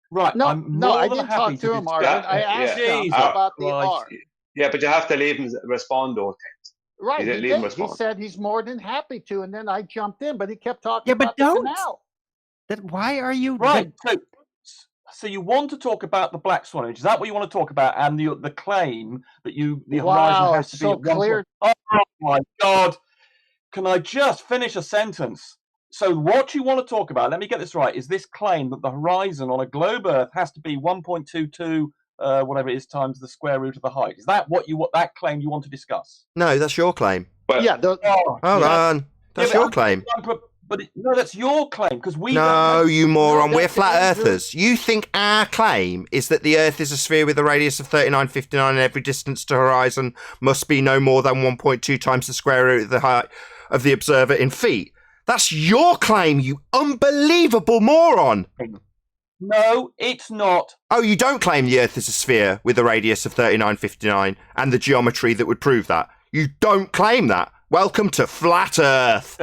Right. No, I'm no, more I than didn't happy talk to him, Martin. discuss- I asked him Jesus about the Christ. R. Yeah, but you have to leave him respond those things. Right, He he didn't leave him did. He respond. said he's more than happy to, and then I jumped in, but he kept talking Yeah, but about the don't. canal. Why are you Right. So you want to talk about the black swan image? Is that what you want to talk about? And the claim that the horizon has to be so at 1 clear. point. Oh my God! Can I just finish a sentence? So what you want to talk about? Let me get this right. Is this claim that the horizon on a globe Earth has to be 1.22 whatever it is times the square root of the height? Is that that claim you want to discuss? No, that's your claim. But Yeah, Hold on. That's your claim. No, that's your claim because we. No, you moron. No, We're that's flat Andrew. earthers. You think our claim is that the Earth is a sphere with a radius of 39.59 and every distance to horizon must be no more than 1.2 times the square root of the height of the observer in feet. That's your claim, you unbelievable moron. No, it's not. Oh, you don't claim the Earth is a sphere with a radius of 39.59 and the geometry that would prove that. You don't claim that. Welcome to Flat Earth.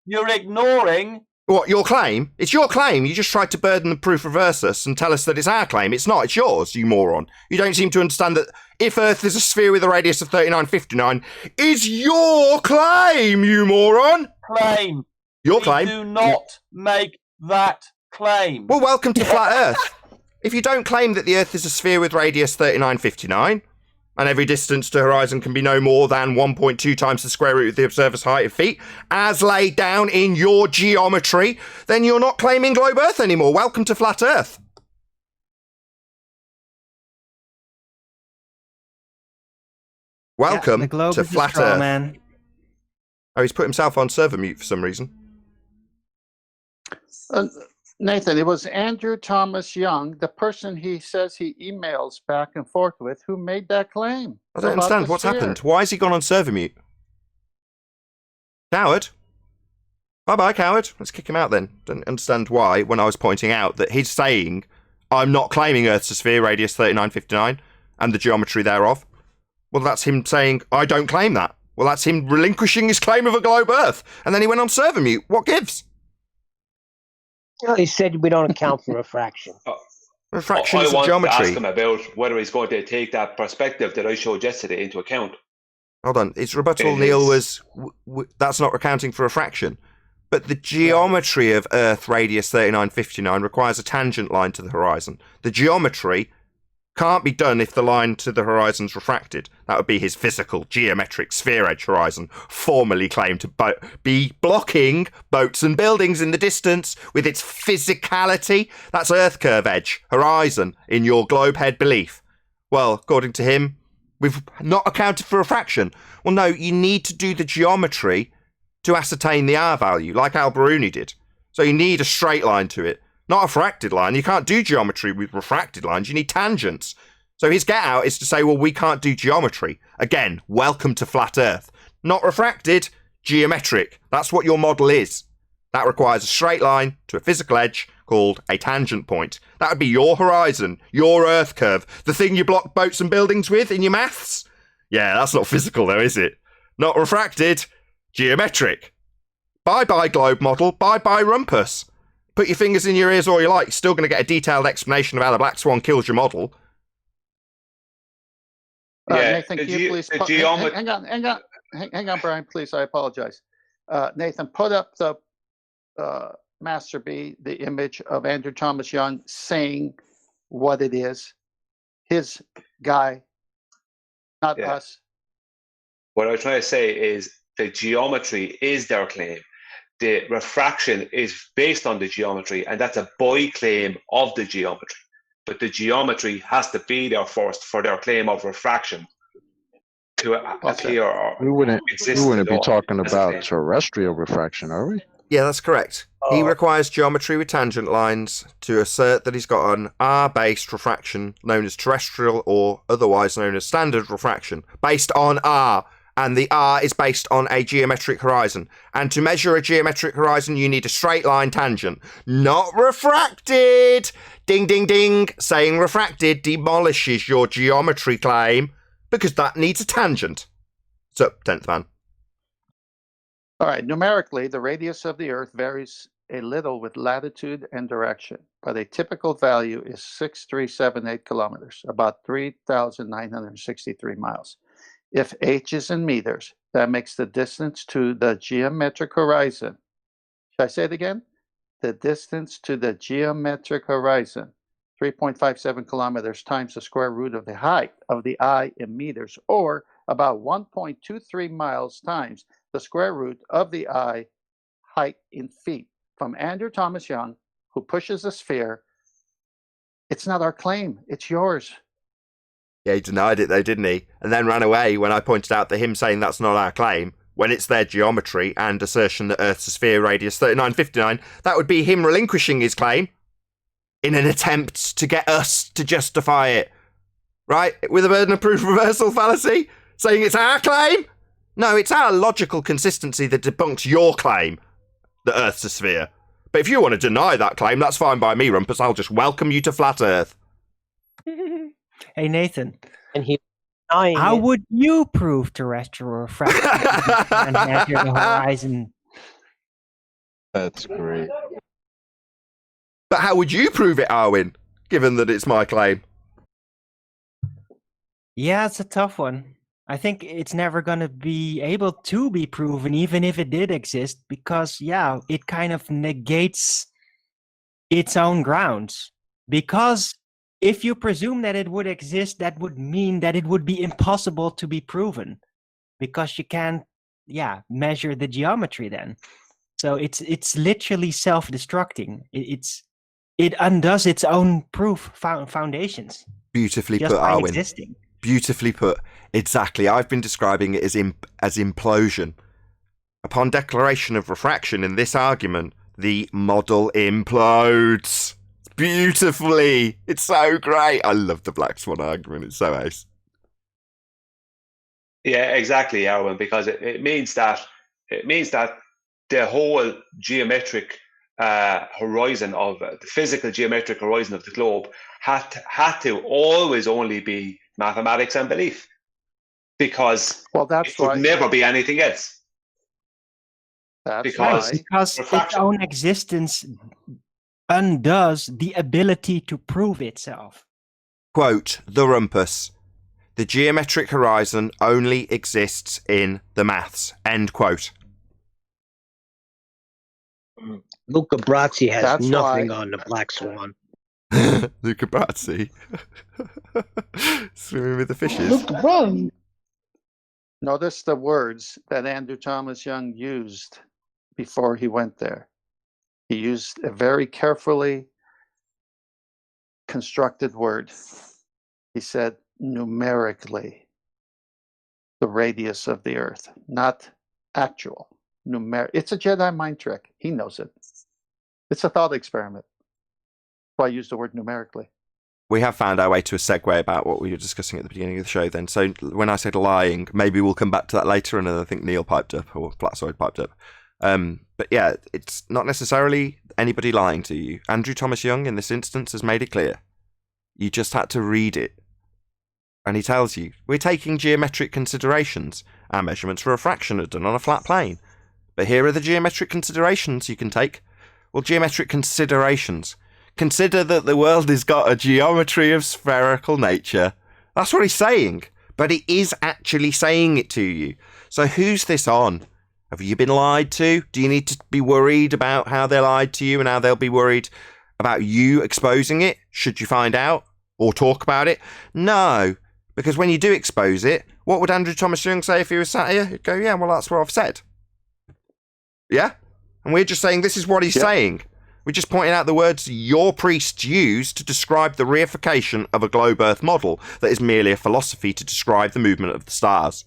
You're ignoring. What, your claim? It's your claim. You just tried to burden the proof reverse us and tell us that it's our claim. It's not. It's yours, you moron. You don't seem to understand that if Earth is a sphere with a radius of 39.59, it's your claim, you moron. Claim. Your claim. Do not make that claim. Well, welcome to Flat Earth. If you don't claim that the Earth is a sphere with radius 39.59 and every distance to horizon can be no more than 1.2 times the square root of the observer's height of feet, as laid down in your geometry, then you're not claiming globe Earth anymore. Welcome to Flat Earth. Welcome the globe to is a Flat straw Earth. man. Oh, he's put himself on server mute for some reason. Nathan, it was Andrew Thomas Young, the person he says he emails back and forth with, who made that claim. I don't about understand the what's sphere. happened. Why has he gone on server mute? Coward. Bye-bye, coward. Let's kick him out then. Don't understand why, when I was pointing out that he's saying, I'm not claiming Earth's a sphere, radius 39.59, and the geometry thereof. Well, that's him saying, I don't claim that. Well, that's him relinquishing his claim of a globe Earth. And then he went on server mute. What gives? Well, he said we don't account for refraction. Refraction I is a want to ask geometry. him about whether he's going to take that perspective that I showed yesterday into account. Hold on. Its rebuttal, It Neil, is. was that's not accounting for refraction. But the geometry of Earth radius 39.59 requires a tangent line to the horizon. The geometry can't be done if the line to the horizon's refracted. That would be his physical, geometric sphere edge horizon, formerly claimed to be blocking boats and buildings in the distance with its physicality. That's Earth curve edge horizon in your globe head belief. Well, according to him, we've not accounted for refraction. Well, no, you need to do the geometry to ascertain the R value, like Al-Biruni did. So you need a straight line to it. Not a refracted line. You can't do geometry with refracted lines. You need tangents. So his get out is to say, well, we can't do geometry. Again, welcome to Flat Earth. Not refracted, geometric. That's what your model is. That requires a straight line to a physical edge called a tangent point. That would be your horizon, your Earth curve, the thing you block boats and buildings with in your maths. Yeah, that's not physical though, is it? Not refracted, geometric. Bye-bye globe model, bye-bye rumpus. Put your fingers in your ears all you like, you're still going to get a detailed explanation of how the black swan kills your model. Yeah, Nathan, the can you please hang on, Brian, please. I apologize. Nathan, put up the Master B, the image of Andrew Thomas Young saying what it is. His guy, not us. What I'm trying to say is the geometry is their claim. The refraction is based on the geometry, and that's a by claim of the geometry. but the geometry has to be there first for their claim of refraction to appear or We wouldn't exist. be talking as a claim. about terrestrial refraction, are we? Yeah, that's correct. He requires geometry with tangent lines to assert that he's got an R-based refraction known as terrestrial, or otherwise known as standard refraction, based on R, and the R is based on a geometric horizon. And to measure a geometric horizon, you need a straight line tangent, not refracted. Ding, ding, ding. Saying refracted demolishes your geometry claim because that needs a tangent. So, 10th man. All right, numerically, the radius of the Earth varies a little with latitude and direction, but a typical value is 6,378 kilometers, about 3,963 miles. If h is in meters, that makes the distance to the geometric horizon. Should I say it again? The distance to the geometric horizon, 3.57 kilometers times the square root of the height of the eye in meters, or about 1.23 miles times the square root of the eye height in feet. From Andrew Thomas Young, who pushes a sphere. It's not our claim, it's yours. Yeah, he denied it though, didn't he? And then ran away when I pointed out that him saying that's not our claim, when it's their geometry and assertion that Earth's a sphere radius 3959, that would be him relinquishing his claim in an attempt to get us to justify it. Right? With a burden of proof reversal fallacy? Saying it's our claim? No, it's our logical consistency that debunks your claim that Earth's a sphere. But if you want to deny that claim, that's fine by me, Rumpus. I'll just welcome you to Flat Earth. Hey, Nathan. And he denying How it. would you prove terrestrial refraction and measure the horizon? That's great. But how would you prove it, Arwin, given that it's my claim? Yeah, it's a tough one. I think it's never going to be able to be proven, even if it did exist, because, yeah, it kind of negates its own grounds. Because if you presume that it would exist, that would mean that it would be impossible to be proven, because you can't, measure the geometry then. So it's literally self-destructing. It undoes its own proof foundations. Beautifully Just put, by Arwin. existing. Beautifully put. Exactly. I've been describing it as implosion. Upon declaration of refraction in this argument, the model implodes. Beautifully. It's so great. I love the Black Swan argument. It's so ace. Yeah, exactly, Arwen, because it means that the whole geometric horizon of the physical geometric horizon of the globe had to always only be mathematics and belief, because that's it could never be anything else. Because its own existence undoes the ability to prove itself. Quote, the Rumpus. The geometric horizon only exists in the maths. End quote. Luca Brazzi has That's nothing why- on the Black Swan. Luca Brazzi. Swimming with the fishes. Notice the words that Andrew Thomas Young used before he went there. He used a very carefully constructed word. He said numerically the radius of the Earth, not actual. It's a Jedi mind trick. He knows it. It's a thought experiment. That's why I used the word numerically. We have found our way to a segue about what we were discussing at the beginning of the show then. So when I said lying, maybe we'll come back to that later, and I think Neil piped up, or Flatsoid piped up. But yeah, it's not necessarily anybody lying to you. Andrew Thomas Young, in this instance, has made it clear. You just had to read it. And he tells you, we're taking geometric considerations. Our measurements for refraction are done on a flat plane. But here are the geometric considerations you can take. Well, geometric considerations. Consider that the world has got a geometry of spherical nature. That's what he's saying. But he is actually saying it to you. So who's this on? Have you been lied to? Do you need to be worried about how they lied to you and how they'll be worried about you exposing it? Should you find out or talk about it? No. Because when you do expose it, what would Andrew Thomas Young say if he was sat here? He'd go, yeah, well, that's what I've said. Yeah? And we're just saying this is what he's saying. We're just pointing out the words your priests use to describe the reification of a globe Earth model that is merely a philosophy to describe the movement of the stars.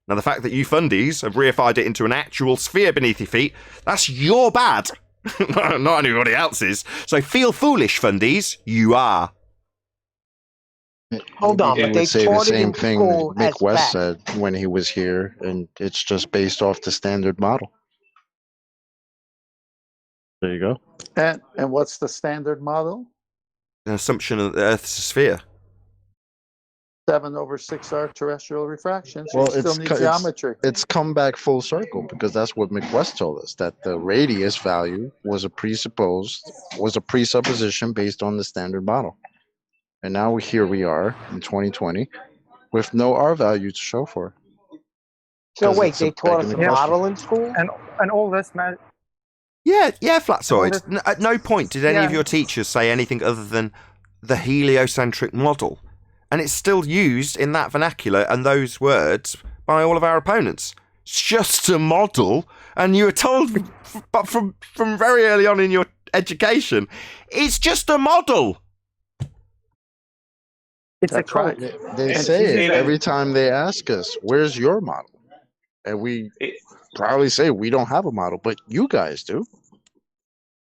Now, the fact that you fundies have reified it into an actual sphere beneath your feet, that's your bad, not anybody else's. So feel foolish, fundies. You are. Hold on, He but would they say the taught it same in thing school as Mick West fact. said when he was here, and it's just based off the standard model. There you go. And what's the standard model? An assumption that the Earth's a sphere. 7/6 terrestrial refraction. So Well, you still need geometry. it's come back full circle because that's what Mick West told us, that the radius value was a presupposition based on the standard model. And now here we are in 2020 with no R value to show for it. So 'Cause wait, it's they taught us a begging the question. model in school? And all this, man. Yeah, Flatsoid. At no point did any of Yeah. your teachers say anything other than the heliocentric model. And it's still used in that vernacular and those words by all of our opponents. It's just a model. And you were told but from very early on in your education, it's just a model. It's That's a code. right. They And say it even- every time they ask us, where's your model? And we probably say we don't have a model, but you guys do.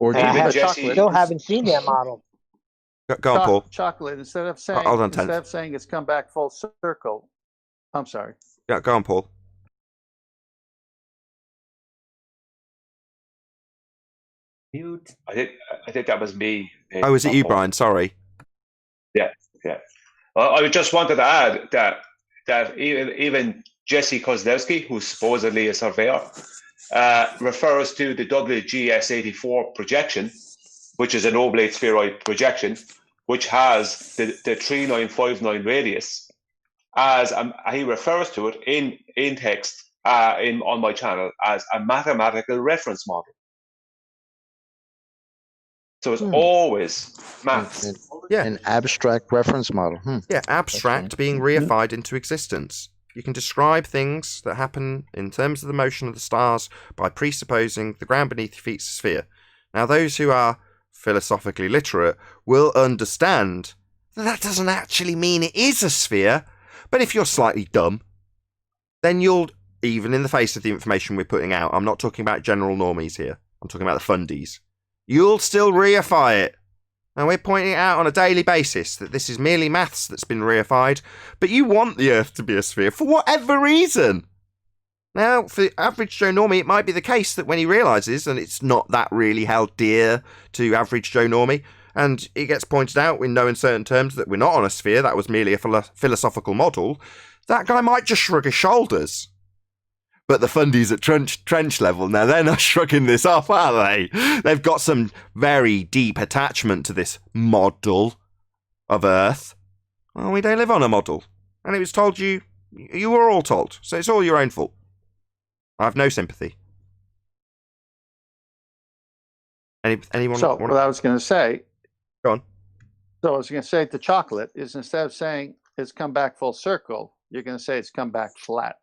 Or do And I you? Even have, Jesse- still haven't seen that model. Go on, Paul. Chocolate. Instead of saying Hold on, Tenth. instead of saying it's come back full circle. I'm sorry. Yeah, go on, Paul. Mute. I think that was me. Oh, was it you, Brian? Sorry. Well, I just wanted to add that even Jesse Kozlowski, who's supposedly a surveyor, refers to the WGS84 projection, which is an oblate spheroid projection, which has the 3959 radius, as he refers to it in text on my channel as a mathematical reference model. So it's always maths. Yeah. An abstract reference model. Yeah, abstract being reified into existence. You can describe things that happen in terms of the motion of the stars by presupposing the ground beneath your feet is a sphere. Now, those who are philosophically literate will understand that that doesn't actually mean it is a sphere, but if you're slightly dumb, then you'll, even in the face of the information we're putting out, I'm not talking about general normies here, I'm talking about the fundies, you'll still reify it. And we're pointing out on a daily basis that this is merely maths that's been reified, but you want the Earth to be a sphere for whatever reason. Now, for average Joe Normie, it might be the case that when he realises, and it's not that really held dear to average Joe Normie, and it gets pointed out in no uncertain terms that we're not on a sphere, that was merely a philosophical model, that guy might just shrug his shoulders. But the fundies at trench level, now they're not shrugging this off, are they? They've got some very deep attachment to this model of Earth. Well, we don't live on a model. And it was told you were all told. So it's all your own fault. I have no sympathy. Anyone? So what I was going to say. Go on. So I was going to say to chocolate is instead of saying it's come back full circle, you're going to say it's come back flat.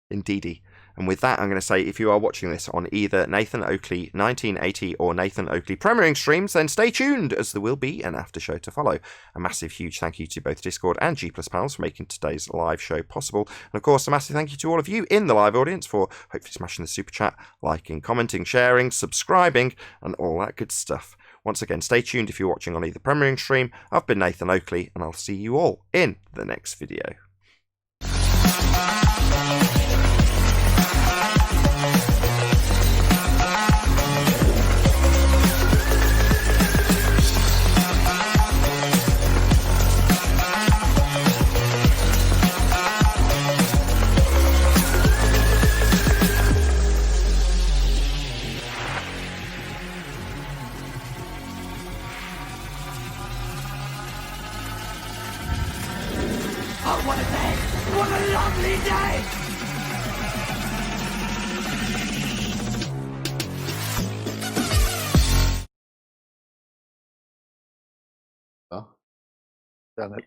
Indeedy. And with that, I'm going to say if you are watching this on either Nathan Oakley 1980 or Nathan Oakley premiering streams, then stay tuned as there will be an after show to follow. A massive, huge thank you to both Discord and G+ panels for making today's live show possible. And of course, a massive thank you to all of you in the live audience for hopefully smashing the super chat, liking, commenting, sharing, subscribing, and all that good stuff. Once again, stay tuned if you're watching on either premiering stream. I've been Nathan Oakley, and I'll see you all in the next video.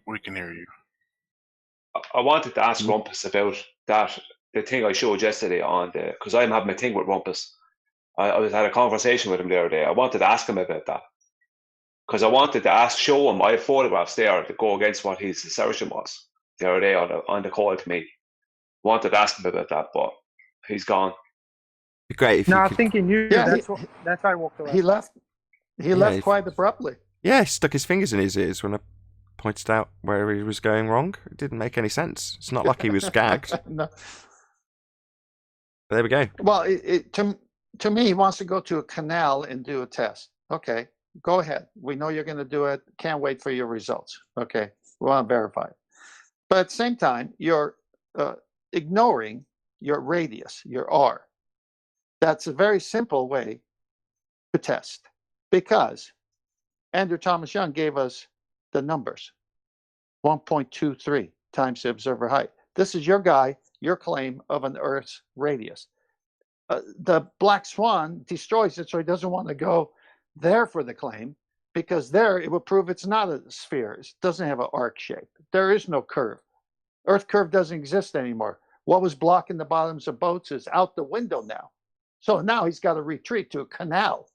We can hear you. I wanted to ask Rumpus about that, the thing I showed yesterday on the, because I'm having a thing with Rumpus. I was had a conversation with him the other day. I wanted to ask him about that because I wanted to show him I have photographs there to go against what his assertion was the other day on the call to me. I wanted to ask him about that, but he's gone. Be great if No, you I could... think he knew. Yeah, That's why I walked away. He left. He left quite abruptly. Yeah, he stuck his fingers in his ears when I pointed out where he was going wrong. It didn't make any sense. It's not like he was gagged. No. There we go. Well, to me, he wants to go to a canal and do a test. Okay, go ahead. We know you're going to do it. Can't wait for your results. Okay, we want to verify it. But at the same time, you're ignoring your radius, your R. That's a very simple way to test because Andrew Thomas Young gave us the numbers, 1.23 times the observer height. This is your guy, your claim of an Earth's radius. The black swan destroys it, so he doesn't want to go there for the claim because there it will prove it's not a sphere. It doesn't have an arc shape. There is no curve. Earth curve doesn't exist anymore. What was blocking the bottoms of boats is out the window now. So now he's got to retreat to a canal.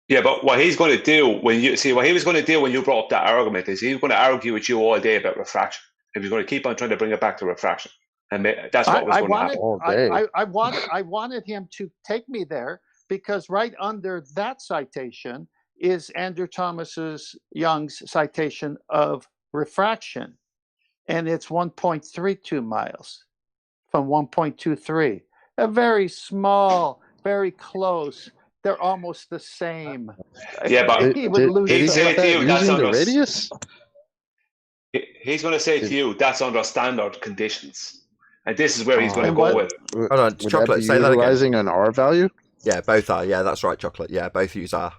Yeah, but what he's going to do what he was going to do when you brought up that argument is he was going to argue with you all day about refraction. He was going to keep on trying to bring it back to refraction, and that's what was going to happen all day. I wanted him to take me there because right under that citation is Andrew Thomas Young's citation of refraction, and it's 1.32 miles from 1.23. A very small, very close. They're almost the same. Yeah, but he would lose. he say to you that's using under the radius. He's going to say to you that's under standard conditions, and this is where he's going to go with. Hold on, Would Chocolate, that be say that again. utilizing an R value? Yeah, both are. Yeah, that's right, Chocolate. Yeah, both use R.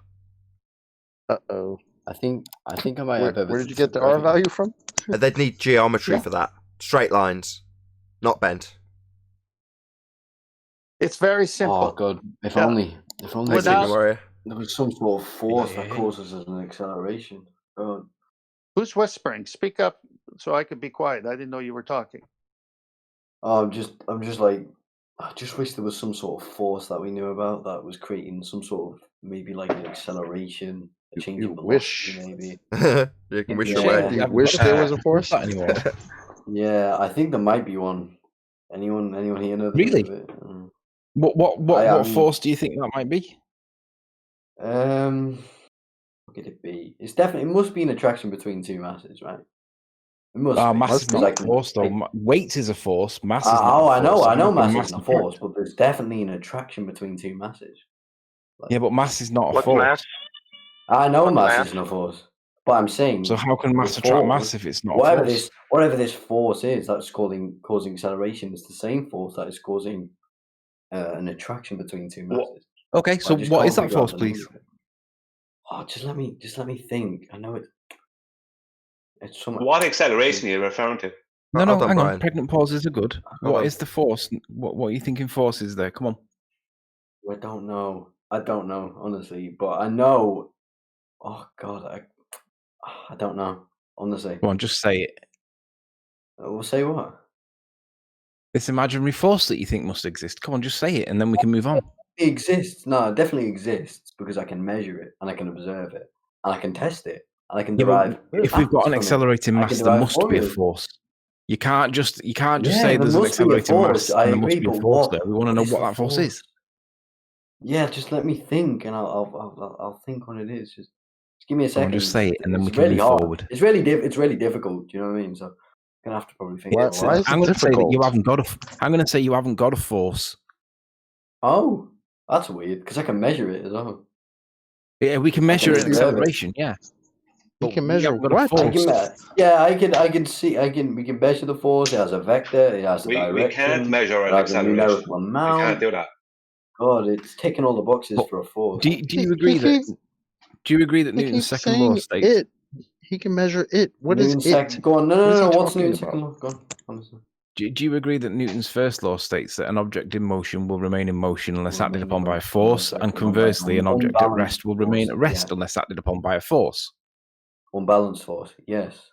I think I might have. Where did you get the R value from? They'd need geometry for that. Straight lines, not bent. It's very simple. Oh god! If only Without- there was some sort of force that causes an acceleration. God. Who's whispering? Speak up so I could be quiet. I didn't know you were talking. Oh, I'm just like, I just wish there was some sort of force that we knew about that was creating some sort of maybe like an acceleration, a change in wish. velocity, maybe. You can wish Yeah. away. You wish there was a force? Not anymore. Yeah, I think there might be one. Anyone here know? Really? Of it? What force do you think that might be? What could it be? It must be an attraction between two masses, right? It must. be. Mass is Because not a force, though. Weight is a force. Mass is not I a know, force. I know, Mass mass is isn't a force, but there's definitely an attraction between two masses. Yeah, but mass is not a What's force. mass? I know What's mass mass? isn't a force, but I'm saying. So how can mass the attract force- mass if it's not a whatever force? this force is that's causing acceleration is the same force that is causing an attraction between two masses. Okay, But so I just what can't is that figure out force, the please? name of it. Oh, just let me think. I know it's something. What acceleration are you referring to? No, Hold on, hang Brian. on. Pregnant pauses are good. Hold What on. is the force? What are you thinking force is there? Come on. I don't know, honestly, but I know. Oh God, I don't know, honestly. Come on, just say it. We'll say what? This imaginary force that you think must exist. Come on, just say it, and then we can move on. It exists. No, it definitely exists because I can measure it and I can observe it and I can test it and I can Yeah, but derive. if we've got an atoms from it. accelerating I mass, can there derive must be a formulas. force. You can't just Yeah, say there there's an must be a accelerating force, mass I and there must agree, be a but force what- there. We want to what know is what the that force is. Yeah, just let me think and I'll think what it is. Just give me a Come on, second. just say it, and then It's we can really move hard. forward. It's really difficult. Do you know what I mean? So I'm gonna have to probably think. Why- about why it. is it I'm going to say that you difficult? haven't got a. I'm going to say you haven't got a force. Oh, that's weird because I can measure it as well. Yeah, we can measure an observe it. acceleration. Yeah, You But can we measure haven't got a what? force. I can see. We can measure the force. It has a vector. It has a We direction. can't measure It an has a acceleration. numerical We amount. can't do that. God, it's ticking all the boxes But for a force. do you agree that? Do you agree that He Newton's keeps second law saying states? it. He can measure it. What is Newton's it? second. Go on. What No. is he What's talking Newton's about? second law? Go on. Honestly. Do you agree that Newton's first law states that an object in motion will remain in motion unless Will acted remain upon in by a motion force, unless and acted upon by conversely, an an object at unbalanced rest will remain force? at rest Yeah. unless acted upon by a force? Unbalanced force. Yes.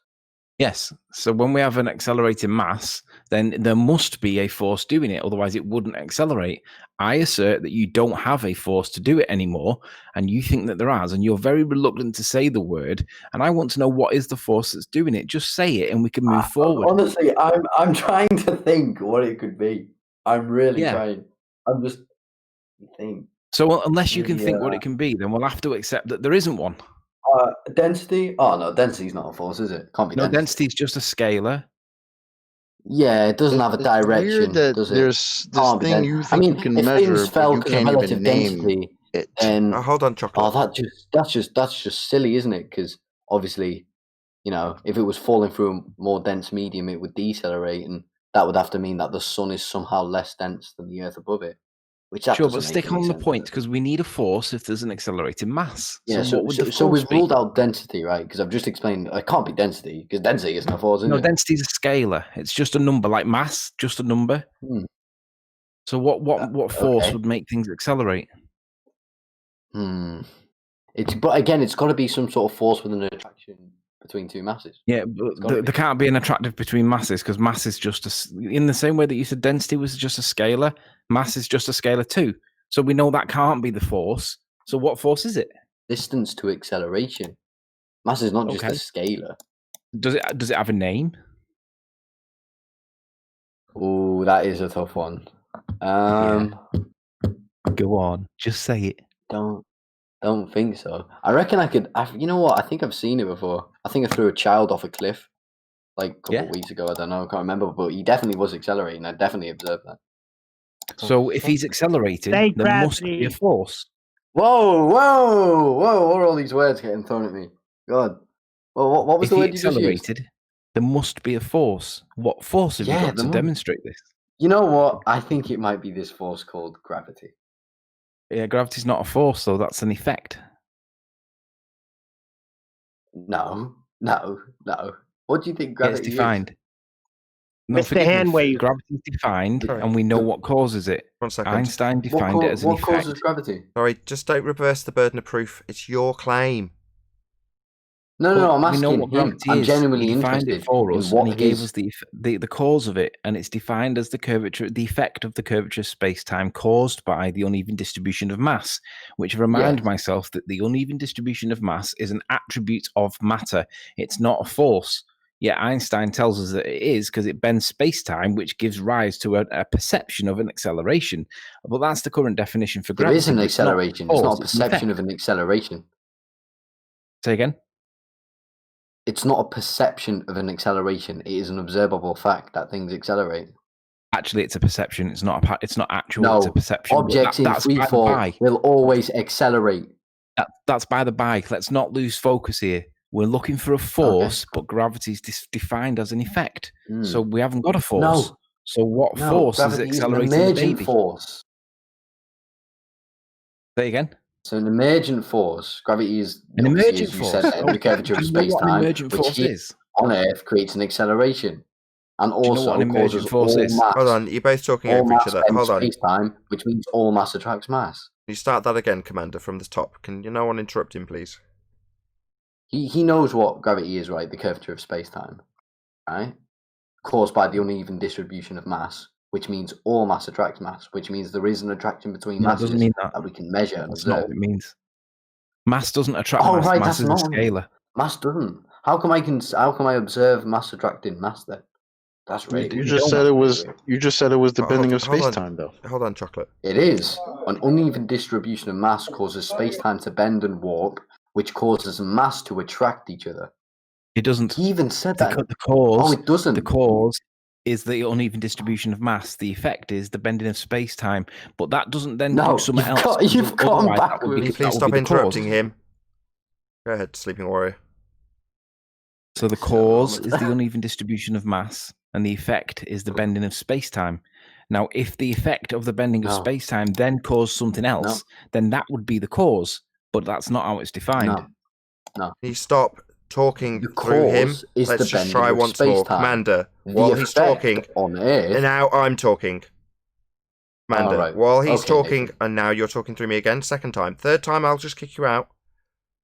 Yes. So when we have an accelerating mass, then there must be a force doing it. Otherwise, it wouldn't accelerate. I assert that you don't have a force to do it anymore, and you think that there is, and you're very reluctant to say the word. And I want to know what is the force that's doing it. Just say it, and we can move forward. Honestly, I'm trying to think what it could be. I'm really trying. I'm just think. So unless you can think what it can be, then we'll have to accept that there isn't one. Density? Oh no, density's not a force, is it? Can't be. No, density's just a scalar. Yeah, it doesn't have a direction. Does it? There's this thing you think you can if measure, things but fell you to can't relative even name density, it. then hold on, Chocolate. that's just silly, isn't it? Because obviously, if it was falling through a more dense medium, it would decelerate, and that would have to mean that the sun is somehow less dense than the Earth above it. Sure, but stick on the point, because we need a force if there's an accelerating mass. Yeah, so we've ruled out density, right? Because I've just explained it can't be density, because density isn't a force, is it? No, density is a scalar. It's just a number, like mass, just a number. So what force would make things accelerate? But again, it's got to be some sort of force with an attraction between two masses. Yeah, but there can't be an attractive between masses, because mass is just in the same way that you said density was just a scalar, mass is just a scalar too. So we know that can't be the force. So what force is it? Distance to acceleration. Mass is not just a scalar. Does it have a name? Oh, that is a tough one. Go on, just say it. Don't think so. I reckon I could. You know what? I think I've seen it before. I think I threw a child off a cliff like a couple of weeks ago. I don't know. I can't remember, but he definitely was accelerating. I definitely observed that. So if he's accelerating, there must be a force. Whoa! What are all these words getting thrown at me? God. Well, what was the word you just used? There must be a force. What force have you got to demonstrate this? You know what? I think it might be this force called gravity. Yeah, gravity's not a force, though. That's an effect. No. What do you think gravity is? It's defined. No, Mr. Handwave. Gravity is defined, and we know what causes it. 1 second. Einstein defined it as an effect. What causes gravity? Sorry, just don't reverse the burden of proof. It's your claim. No, I'm asking him. I'm genuinely interested for us, in what and he gave us the cause of it, and it's defined as the curvature, the effect of the curvature of space-time caused by the uneven distribution of mass, which remind myself that the uneven distribution of mass is an attribute of matter. It's not a force. Yet Einstein tells us that it is, because it bends space-time, which gives rise to a perception of an acceleration. But that's the current definition for gravity. There is an acceleration. It's not a perception of an acceleration. Say again? It's not a perception of an acceleration. It is an observable fact that things accelerate. Actually, it's a perception. It's not actual. No, it's a perception. Objects in free fall will always accelerate. That's by the by. Let's not lose focus here. We're looking for a force, but gravity is defined as an effect. So we haven't got a force. No. So what force is accelerating the baby? Emergent force. Say again. So an emergent force, gravity is an emergent force. The curvature of space-time, which on Earth creates an acceleration, and also causes all mass. Hold on, you're both talking over each other. Hold on. Space-time, which means all mass attracts mass. Can you start that again, Commander, from the top? Can no one interrupt him, please? He knows what gravity is, right? The curvature of space-time, right? Caused by the uneven distribution of mass, which means all mass attracts mass, which means there is an attraction between masses that we can measure and observe. That's not what it means. Mass doesn't attract mass. Right, mass is a scalar. Mass doesn't. How come I observe mass attracting mass then? That's really. You just said it was the bending of space-time, though. Hold on, Chocolate. It is. An uneven distribution of mass causes space-time to bend and warp, which causes mass to attract each other. It doesn't. He even said that. The cause. Oh, it doesn't. The cause is the uneven distribution of mass. The effect is the bending of space-time. But that doesn't then do something else. You've gone backwards. Please stop interrupting him. Go ahead, Sleeping Warrior. So the cause is the uneven distribution of mass, and the effect is the bending of space-time. Now, if the effect of the bending of space-time then caused something else, then that would be the cause. But that's not how it's defined. No. Can you stop talking through him? Let's just try once more. Commander, while he's talking, on Earth, and now I'm talking. Commander, while he's talking, and now you're talking through me again, second time. Third time, I'll just kick you out.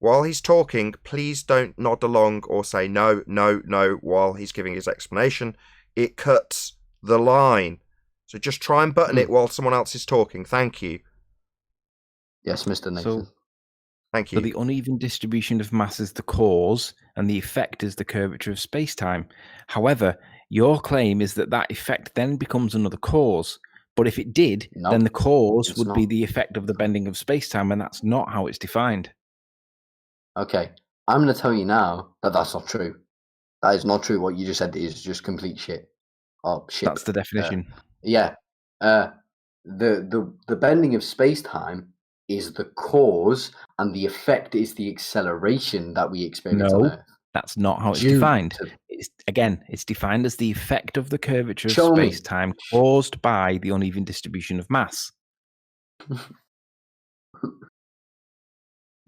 while he's talking, please don't nod along or say no, no, no while he's giving his explanation. It cuts the line. So just try and button it while someone else is talking. Thank you. Yes, Mr. Nathan. Thank you. So the uneven distribution of mass is the cause, and the effect is the curvature of space-time. However, your claim is that that effect then becomes another cause. But if it did, then the cause would be the effect of the bending of space-time, and that's not how it's defined. Okay, I'm going to tell you now that that's not true. That is not true. What you just said is just complete shit. Oh, shit. That's the definition. Yeah. The bending of space-time is the cause, and the effect is the acceleration that we experience on Earth. That's not how it's defined. It's defined as the effect of the curvature of space-time caused by the uneven distribution of mass.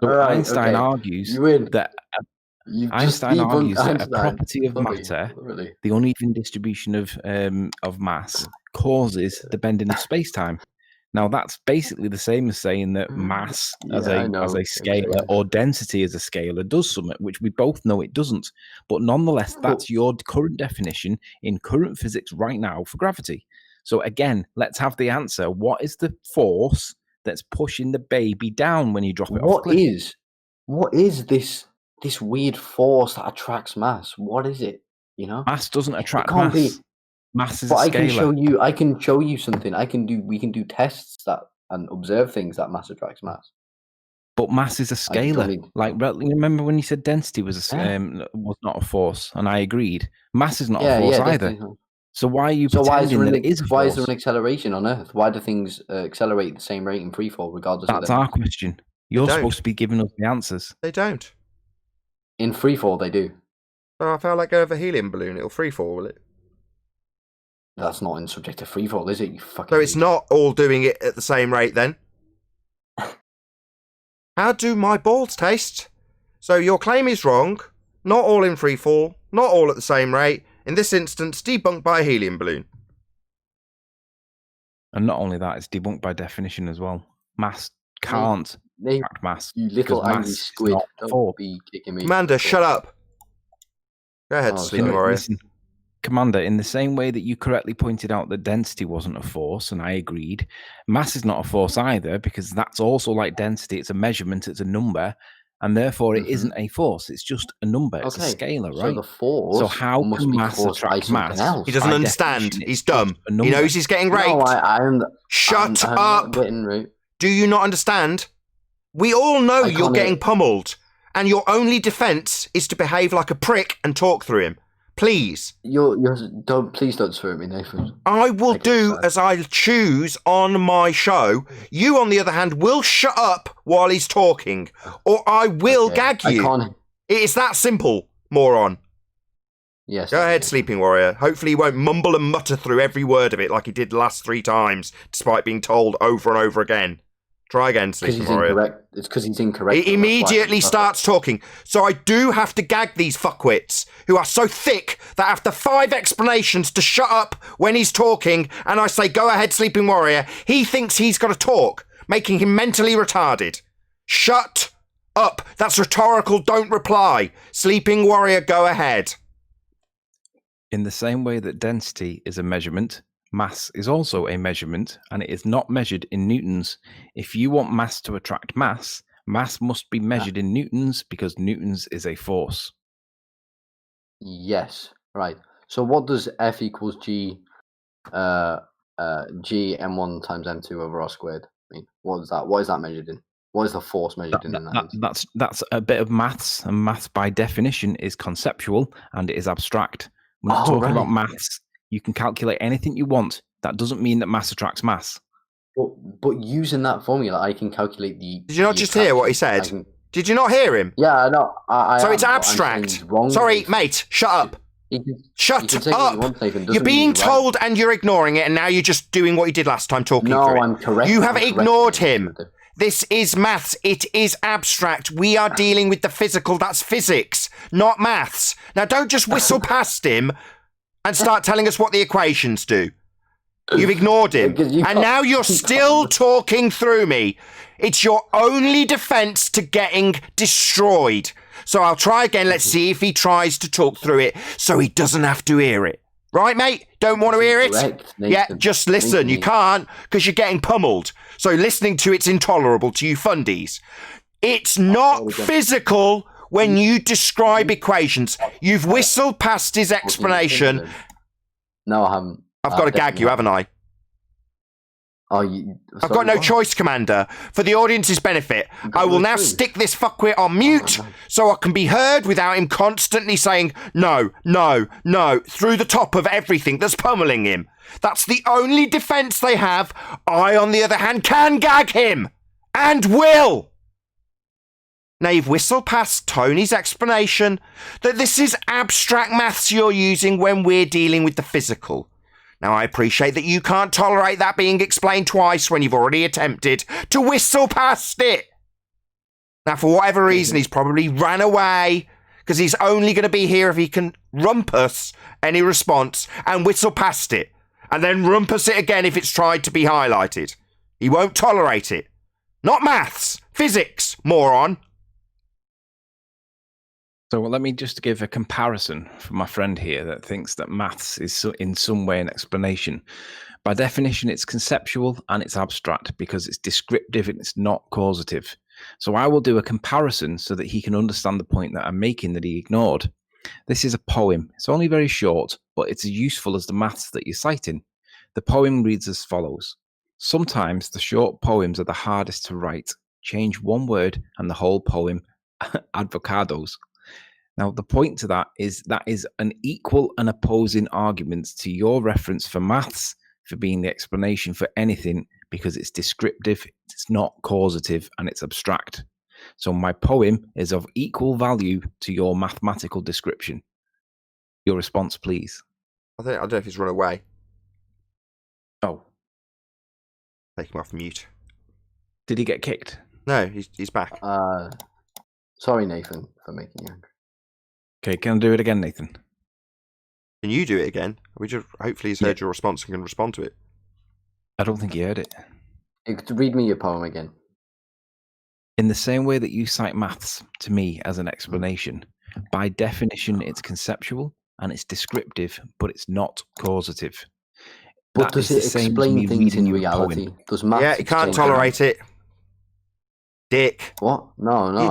So Einstein argues that Einstein argues that a property of matter, the uneven distribution of mass, causes the bending of space-time. Now, that's basically the same as saying that mass as a scalar or density as a scalar does something, which we both know it doesn't. But nonetheless, that's your current definition in current physics right now for gravity. So again, let's have the answer. What is the force that's pushing the baby down when you drop it off? What is this weird force that attracts mass? What is it? You know, mass doesn't attract mass. Mass is a scalar. I can show you something. We can do tests and observe things that mass attracts mass. But mass is a scalar. Like, remember when you said density was not a force, and I agreed. Mass is not a force either. Definitely. So why are you pretending that it is a force? Why is there an acceleration on Earth? Why do things accelerate at the same rate in freefall, regardless? That's our question. You're supposed to be giving us the answers. They don't. In freefall, they do. Oh, I felt like going over a helium balloon. It'll freefall, will it? That's not in subject to freefall, is it? You fucking. So it's not all doing it at the same rate then? How do my balls taste? So your claim is wrong. Not all in freefall. Not all at the same rate. In this instance, debunked by a helium balloon. And not only that, it's debunked by definition as well. Mass can't attract mass. You little angry squid. Don't be kicking me. Commander, shut up. Go ahead, Sleeping Warrior. Listen, Commander, in the same way that you correctly pointed out that density wasn't a force, and I agreed, mass is not a force either, because that's also like density. It's a measurement, it's a number, and therefore it isn't a force. It's just a number. It's a scalar, right? So the force. So how can mass attract mass? He doesn't understand. He's dumb. He knows he's getting raped. No, Shut I'm up. not getting raped. Do you not understand? We all know you're getting pummeled, and your only defense is to behave like a prick and talk through him. Please. Please don't swear at me, Nathan. I will do as I choose on my show. You, on the other hand, will shut up while he's talking, or I will gag you. It's that simple, moron. Yes. Go ahead, Sleeping Warrior. Hopefully he won't mumble and mutter through every word of it like he did the last 3 times, despite being told over and over again. Try again, Sleeping Warrior. It's because he's incorrect. He immediately starts talking. So I do have to gag these fuckwits who are so thick that after 5 explanations to shut up when he's talking, and I say, go ahead, Sleeping Warrior, he thinks he's got to talk, making him mentally retarded. Shut up. That's rhetorical. Don't reply. Sleeping Warrior, go ahead. In the same way that density is a measurement, mass is also a measurement, and it is not measured in newtons. If you want mass to attract mass, mass must be measured in newtons, because newtons is a force. Yes, right. So what does F equals G, G m1 times m2 over r squared mean? What is that? What is that measured in? What is the force measured in that? That's a bit of maths, and maths by definition is conceptual and it is abstract. When we're talking about maths, you can calculate anything you want. That doesn't mean that mass attracts mass. But using that formula, I can calculate the... Did you not just hear what he said? Did you not hear him? Yeah, I know. So it's abstract. Sorry, mate, shut up. Shut up. You're being told and you're ignoring it, and now you're just doing what you did last time, talking through it. No, I'm correct. You have ignored him. This is maths. It is abstract. We are dealing with the physical. That's physics, not maths. Now, don't just whistle past him and start telling us what the equations do. You've ignored him. Because you And now you're still talking through me. It's your only defense to getting destroyed. So I'll try again. Let's see if he tries to talk through it so he doesn't have to hear it. Right, mate? Don't want to hear it? Correct, Yeah, Nathan. just listen. You can't because you're getting pummeled. So listening to it's intolerable to you fundies. It's not physical when you describe equations. You've whistled past his explanation. No, I haven't. I've got to gag you, haven't I? Oh, I've got no choice, Commander. For the audience's benefit, I will now stick this fuckwit on mute so I can be heard without him constantly saying no, no, no through the top of everything that's pummeling him. That's the only defense they have. I, on the other hand, can gag him. And will. Now, you've whistled past Tony's explanation that this is abstract maths you're using when we're dealing with the physical. Now, I appreciate that you can't tolerate that being explained twice when you've already attempted to whistle past it. Now, for whatever reason, he's probably ran away because he's only going to be here if he can rumpus any response and whistle past it, and then rumpus it again if it's tried to be highlighted. He won't tolerate it. Not maths, physics, moron. So let me just give a comparison for my friend here that thinks that maths is in some way an explanation. By definition, it's conceptual and it's abstract because it's descriptive and it's not causative. So I will do a comparison so that he can understand the point that I'm making that he ignored. This is a poem. It's only very short, but it's as useful as the maths that you're citing. The poem reads as follows. Sometimes the short poems are the hardest to write. Change one word and the whole poem, advocados. Now, the point to that is an equal and opposing argument to your reference for maths for being the explanation for anything because it's descriptive, it's not causative, and it's abstract. So my poem is of equal value to your mathematical description. Your response, please. I don't know if he's run away. Oh. Take him off mute. Did he get kicked? No, he's back. Sorry, Nathan, for making you angry. Okay, can I do it again, Nathan? Can you do it again? Hopefully he's heard your response and can respond to it. I don't think he heard it. Read me your poem again. In the same way that you cite maths to me as an explanation, by definition it's conceptual and it's descriptive, but it's not causative. But does it explain things in reality? Does maths? Yeah, he can't tolerate it. Dick. What? No.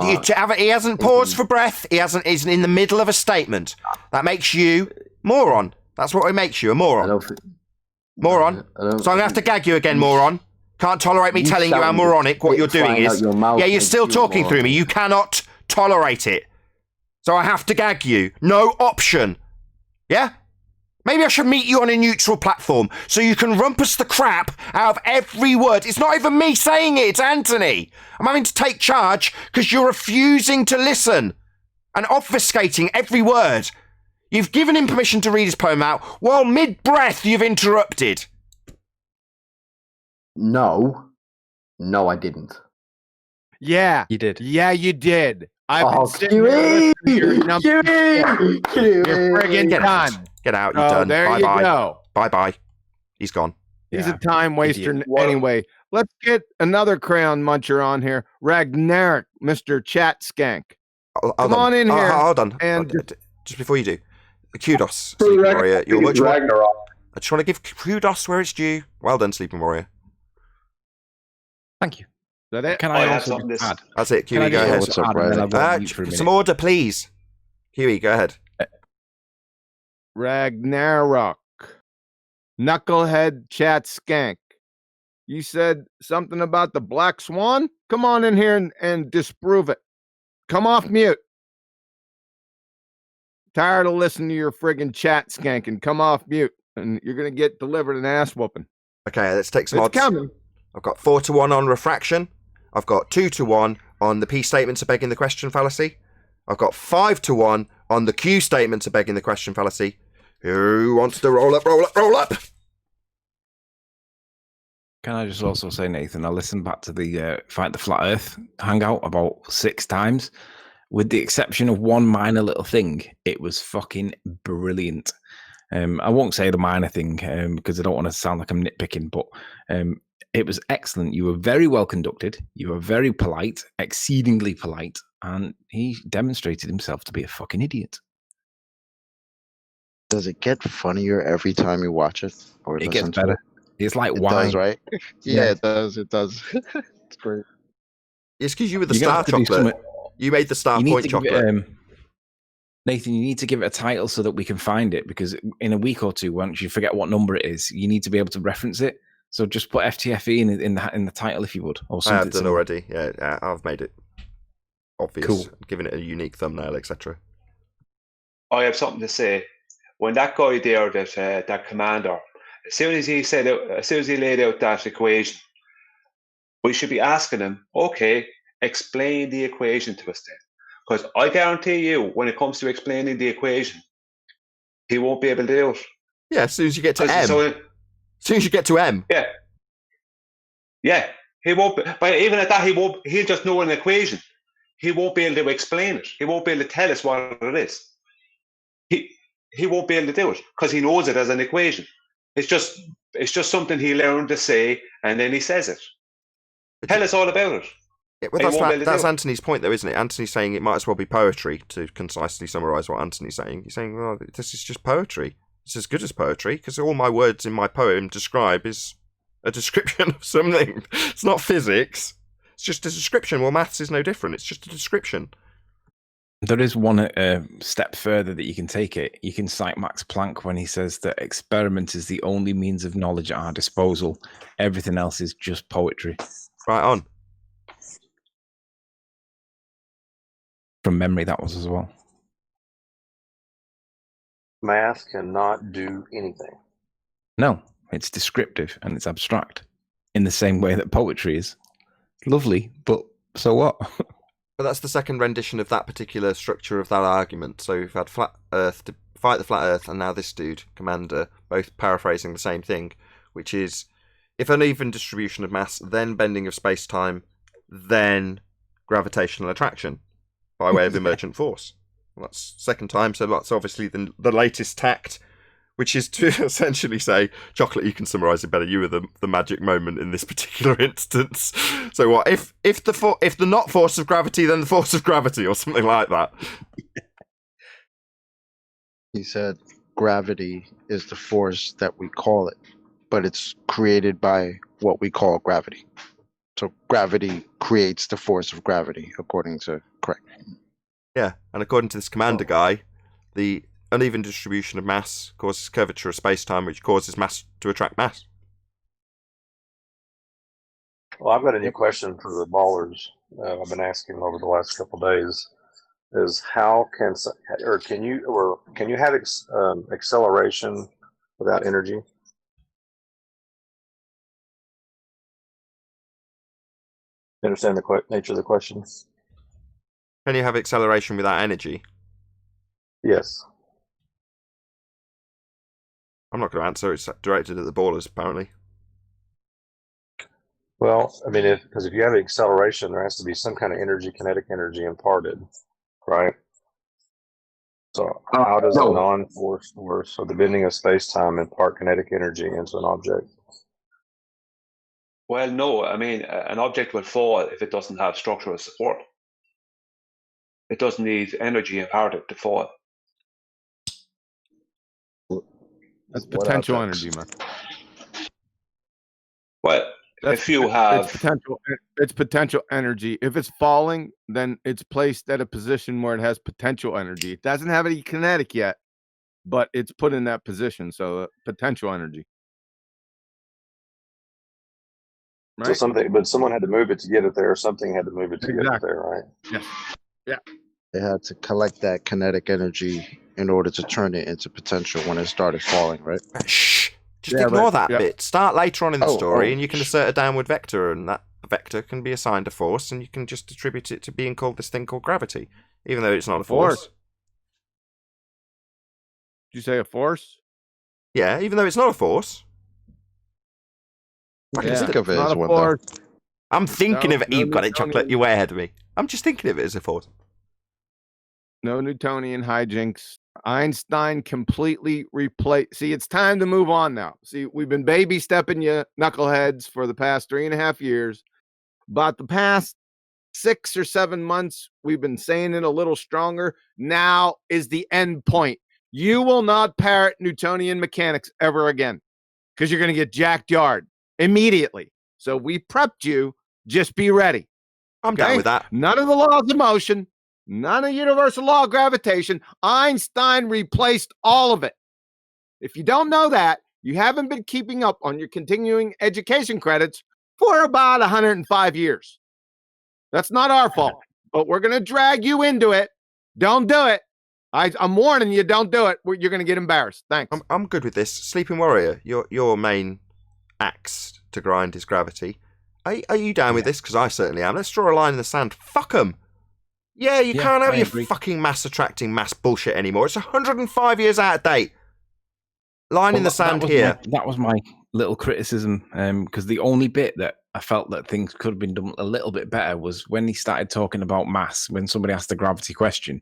He hasn't paused for breath. He isn't in the middle of a statement. That makes you moron. That's what it makes you, a moron. Moron. So I'm going to have to gag you again, moron. Can't tolerate me telling you how moronic what you're doing is. Yeah, you're still talking through me. You cannot tolerate it. So I have to gag you. No option. Yeah? Maybe I should meet you on a neutral platform so you can rumpus the crap out of every word. It's not even me saying it, it's Anthony. I'm having to take charge because you're refusing to listen and obfuscating every word. You've given him permission to read his poem out while mid-breath you've interrupted. No, I didn't. Yeah, you did. Yeah, you did. I've been sitting Kiwi! here You're friggin' done. Get out, you're done. There Bye-bye. you go. Bye-bye. He's gone. He's a time waster anyway. Let's get another crayon muncher on here. Ragnarok, Mr. Chat Skank. Come on in here. Hold on. And just before you do, kudos, Sleeping Warrior. You're much more... I just want to give kudos where it's due. Well done, Sleeping Warrior. Thank you. Is that it? Can I also add? That's it. Kiwi, go ahead. What's up, Riley? Some order, please. Kiwi, go ahead. Ragnarok, Knucklehead Chat Skank. You said something about the Black Swan? Come on in here and disprove it. Come off mute. Tired of listening to your friggin' chat skanking. Come off mute, and you're gonna get delivered an ass whooping. Okay, let's take some odds. It's coming. I've got 4-1 on refraction. I've got 2-1 on the P statements of begging the question fallacy. I've got 5-1 on the Q statements of begging the question fallacy. Who wants to roll up, roll up, roll up? Can I just also say, Nathan, I listened back to the Fight the Flat Earth hangout about 6 times. With the exception of one minor little thing, it was fucking brilliant. I won't say the minor thing because I don't want to sound like I'm nitpicking, but it was excellent. You were very well conducted. You were very polite, exceedingly polite, and he demonstrated himself to be a fucking idiot. Does it get funnier every time you watch it or It listen gets to better. it? It's like It wine. does, right? Yeah, it does. It does. It's great. It's because you were the You're gonna star have to do chocolate. something- You made the star You need point to give it, chocolate. Nathan, you need to give it a title so that we can find it, because in a week or two, once you forget what number it is, you need to be able to reference it. So just put FTFE in the title if you would, or I something. have done similar. already. Yeah, I've made it obvious, Cool. given it a unique thumbnail, etc. I have something to say. When that guy there, that commander, as soon as he laid out that equation, we should be asking him, okay, explain the equation to us then. Because I guarantee you, when it comes to explaining the equation, he won't be able to do it. Yeah, as soon as you get to M. As soon as you get to M. Yeah, he won't. But even at that, he'll just know an equation. He won't be able to explain it. He won't be able to tell us what it is. He won't be able to do it because he knows it as an equation. It's just something he learned to say, and then he says it. Tell us all about it. Yeah, well, that's Anthony's point, though, isn't it? Anthony's saying it might as well be poetry, to concisely summarise what Anthony's saying. He's saying, well, this is just poetry. It's as good as poetry, because all my words in my poem describe is a description of something. It's not physics. It's just a description. Well, maths is no different. It's just a description. There is one step further that you can take it. You can cite Max Planck when he says that experiment is the only means of knowledge at our disposal. Everything else is just poetry. Right on. From memory, that was as well. Math cannot do anything. No, it's descriptive and it's abstract in the same way that poetry is. Lovely, but so what? But that's the second rendition of that particular structure of that argument. So we've had Flat Earth to fight the Flat Earth, and now this dude, Commander, both paraphrasing the same thing, which is if uneven distribution of mass, then bending of space-time, then gravitational attraction by way of emergent force. Well, that's second time, so that's obviously the latest tact, which is to essentially say, Chocolate, you can summarise it better. You were the magic moment in this particular instance. So what if the not force of gravity, then the force of gravity, or something like that? He said gravity is the force that we call it, but it's created by what we call gravity. So gravity creates the force of gravity, according to Craig. Yeah, and according to this Commander guy, the uneven distribution of mass causes curvature of space-time, which causes mass to attract mass. Well, I've got a new question for the ballers. I've been asking over the last couple of days: is how can you have acceleration without energy? You understand the nature of the question? Can you have acceleration without energy? Yes. I'm not going to answer. It's directed at the ballers, apparently. Well, I mean, because if you have acceleration, there has to be some kind of energy, kinetic energy imparted, right? So how does a non-force force or the bending of space-time impart kinetic energy into an object? Well, no. I mean, an object will fall if it doesn't have structural support. It doesn't need energy imparted to fall. That's potential energy, man. Well, if you have it's potential energy. If it's falling, then it's placed at a position where it has potential energy. It doesn't have any kinetic yet, but it's put in that position. So potential energy. Right? So but someone had to move it to get it there, or something had to move it to get it there, right? Yes. Yeah. They had to collect that kinetic energy in order to turn it into potential when it started falling, right? Shh. Just ignore that bit. Start later on in the story, and you can assert a downward vector, and that vector can be assigned a force, and you can just attribute it to being called this thing called gravity, even though it's not a force. Did you say a force? Yeah, even though it's not a force. I can think of it as one, though. I'm thinking of it. You've got it, Chocolate. You're way ahead of me. I'm just thinking of it as a force. No Newtonian hijinks. Einstein completely replaced. See, it's time to move on now. See, we've been baby stepping you knuckleheads for the past 3.5 years. About the past 6 or 7 months, we've been saying it a little stronger. Now is the end point. You will not parrot Newtonian mechanics ever again because you're going to get jacked yard immediately. So we prepped you. Just be ready. I'm down with that. None of the laws of motion, none of universal law of gravitation. Einstein replaced all of it. If you don't know that, you haven't been keeping up on your continuing education credits for about 105 years. That's not our fault, but we're going to drag you into it. Don't do it. I'm warning you, don't do it. You're going to get embarrassed. Thanks. I'm good with this. Sleeping Warrior, your main axe to grind is gravity. Are you down with this? Because I certainly am. Let's draw a line in the sand. Fuck them. Yeah, you can't have your fucking mass-attracting mass bullshit anymore. It's 105 years out of date. Line in the sand here. That was my little criticism, because the only bit that I felt that things could have been done a little bit better was when he started talking about mass, when somebody asked the gravity question.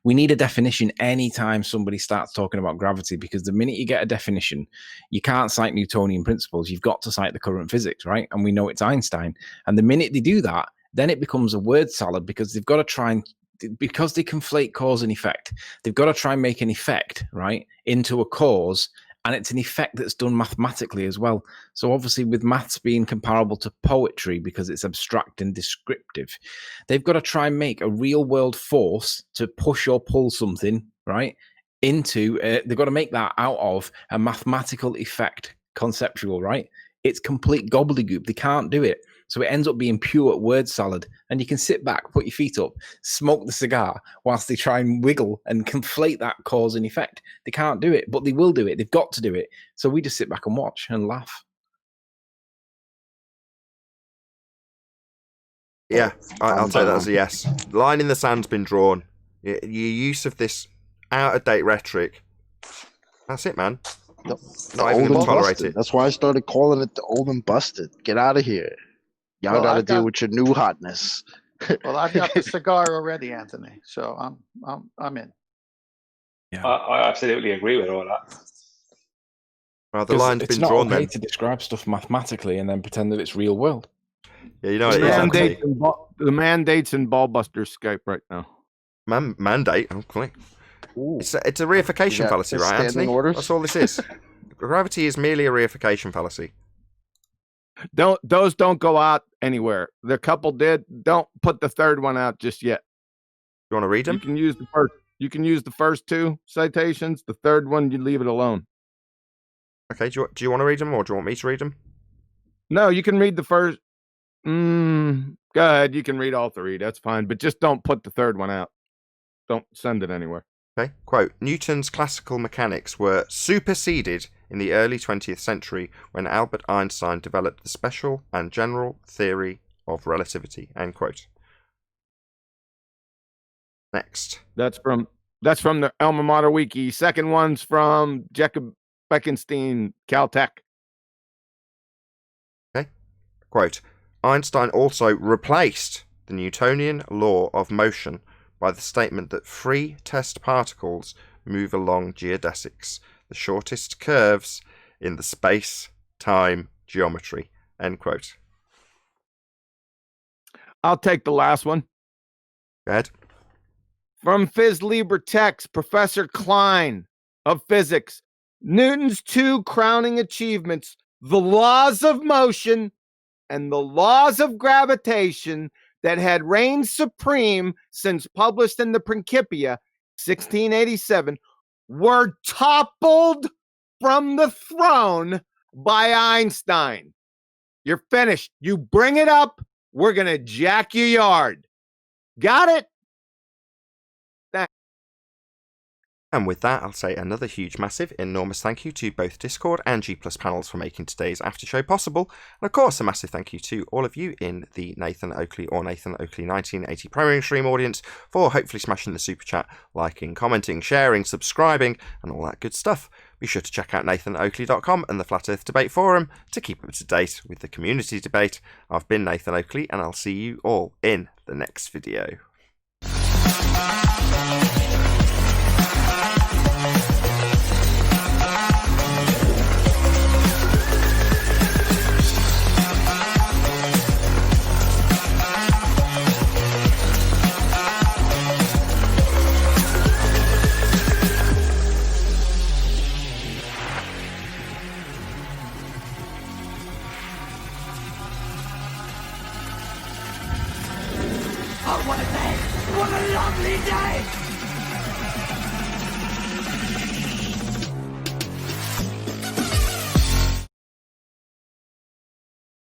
We need a definition anytime somebody starts talking about gravity, because the minute you get a definition, you can't cite Newtonian principles. You've got to cite the current physics, right? And we know it's Einstein. And the minute they do that, then it becomes a word salad, because they've got to try and, because they conflate cause and effect, they've got to try and make an effect, right, into a cause. And it's an effect that's done mathematically as well. So obviously with maths being comparable to poetry because it's abstract and descriptive, they've got to try and make a real world force to push or pull something, right, into, they've got to make that out of a mathematical effect, conceptual, right? It's complete gobbledygook. They can't do it. So it ends up being pure word salad. And you can sit back, put your feet up, smoke the cigar whilst they try and wiggle and conflate that cause and effect. They can't do it, but they will do it. They've got to do it. So we just sit back and watch and laugh. Yeah, I'll take that as a yes. Line in the sand's been drawn. Your use of this out-of-date rhetoric, that's it, man. Not even going to tolerate it. That's why I started calling it the old and busted. Get out of here. Y'all got to deal with your new hotness. Well, I've got the cigar already, Anthony. So I'm in. Yeah, I absolutely agree with all that. Well, the line's been drawn. It's not okay to describe stuff mathematically and then pretend that it's real world. Yeah, you know what it is. The mandate's in Ballbuster Skype right now. Mandate? Oh, click. It's a reification fallacy, right, Anthony? That's all this is. Gravity is merely a reification fallacy. Those don't go out anywhere. The couple did. Don't put the third one out just yet. You want to read them? You can use the first. You can use the first two citations. The third one, you leave it alone. Okay. Do you want to read them, or do you want me to read them? No, you can read the first. Go ahead. You can read all three. That's fine. But just don't put the third one out. Don't send it anywhere. Okay. Quote: Newton's classical mechanics were superseded in the early 20th century when Albert Einstein developed the special and general theory of relativity. End quote. Next. That's from the Alma Mater Wiki. Second one's from Jacob Bekenstein, Caltech. Okay. Quote: Einstein also replaced the Newtonian law of motion by the statement that free test particles move along geodesics, the shortest curves in the space-time geometry. End quote. I'll take the last one. Go ahead. From Phys Liber Text, Professor Klein of physics. Newton's two crowning achievements, the laws of motion and the laws of gravitation that had reigned supreme since published in the Principia, 1687, were toppled from the throne by Einstein. You're finished. You bring it up, we're going to jack your yard. Got it? And with that, I'll say another huge, massive, enormous thank you to both Discord and G+ panels for making today's after show possible. And of course, a massive thank you to all of you in the Nathan Oakley or Nathan Oakley 1980 Premiering Stream audience for hopefully smashing the super chat, liking, commenting, sharing, subscribing, and all that good stuff. Be sure to check out nathanoakley.com and the Flat Earth Debate Forum to keep up to date with the community debate. I've been Nathan Oakley, and I'll see you all in the next video. every day.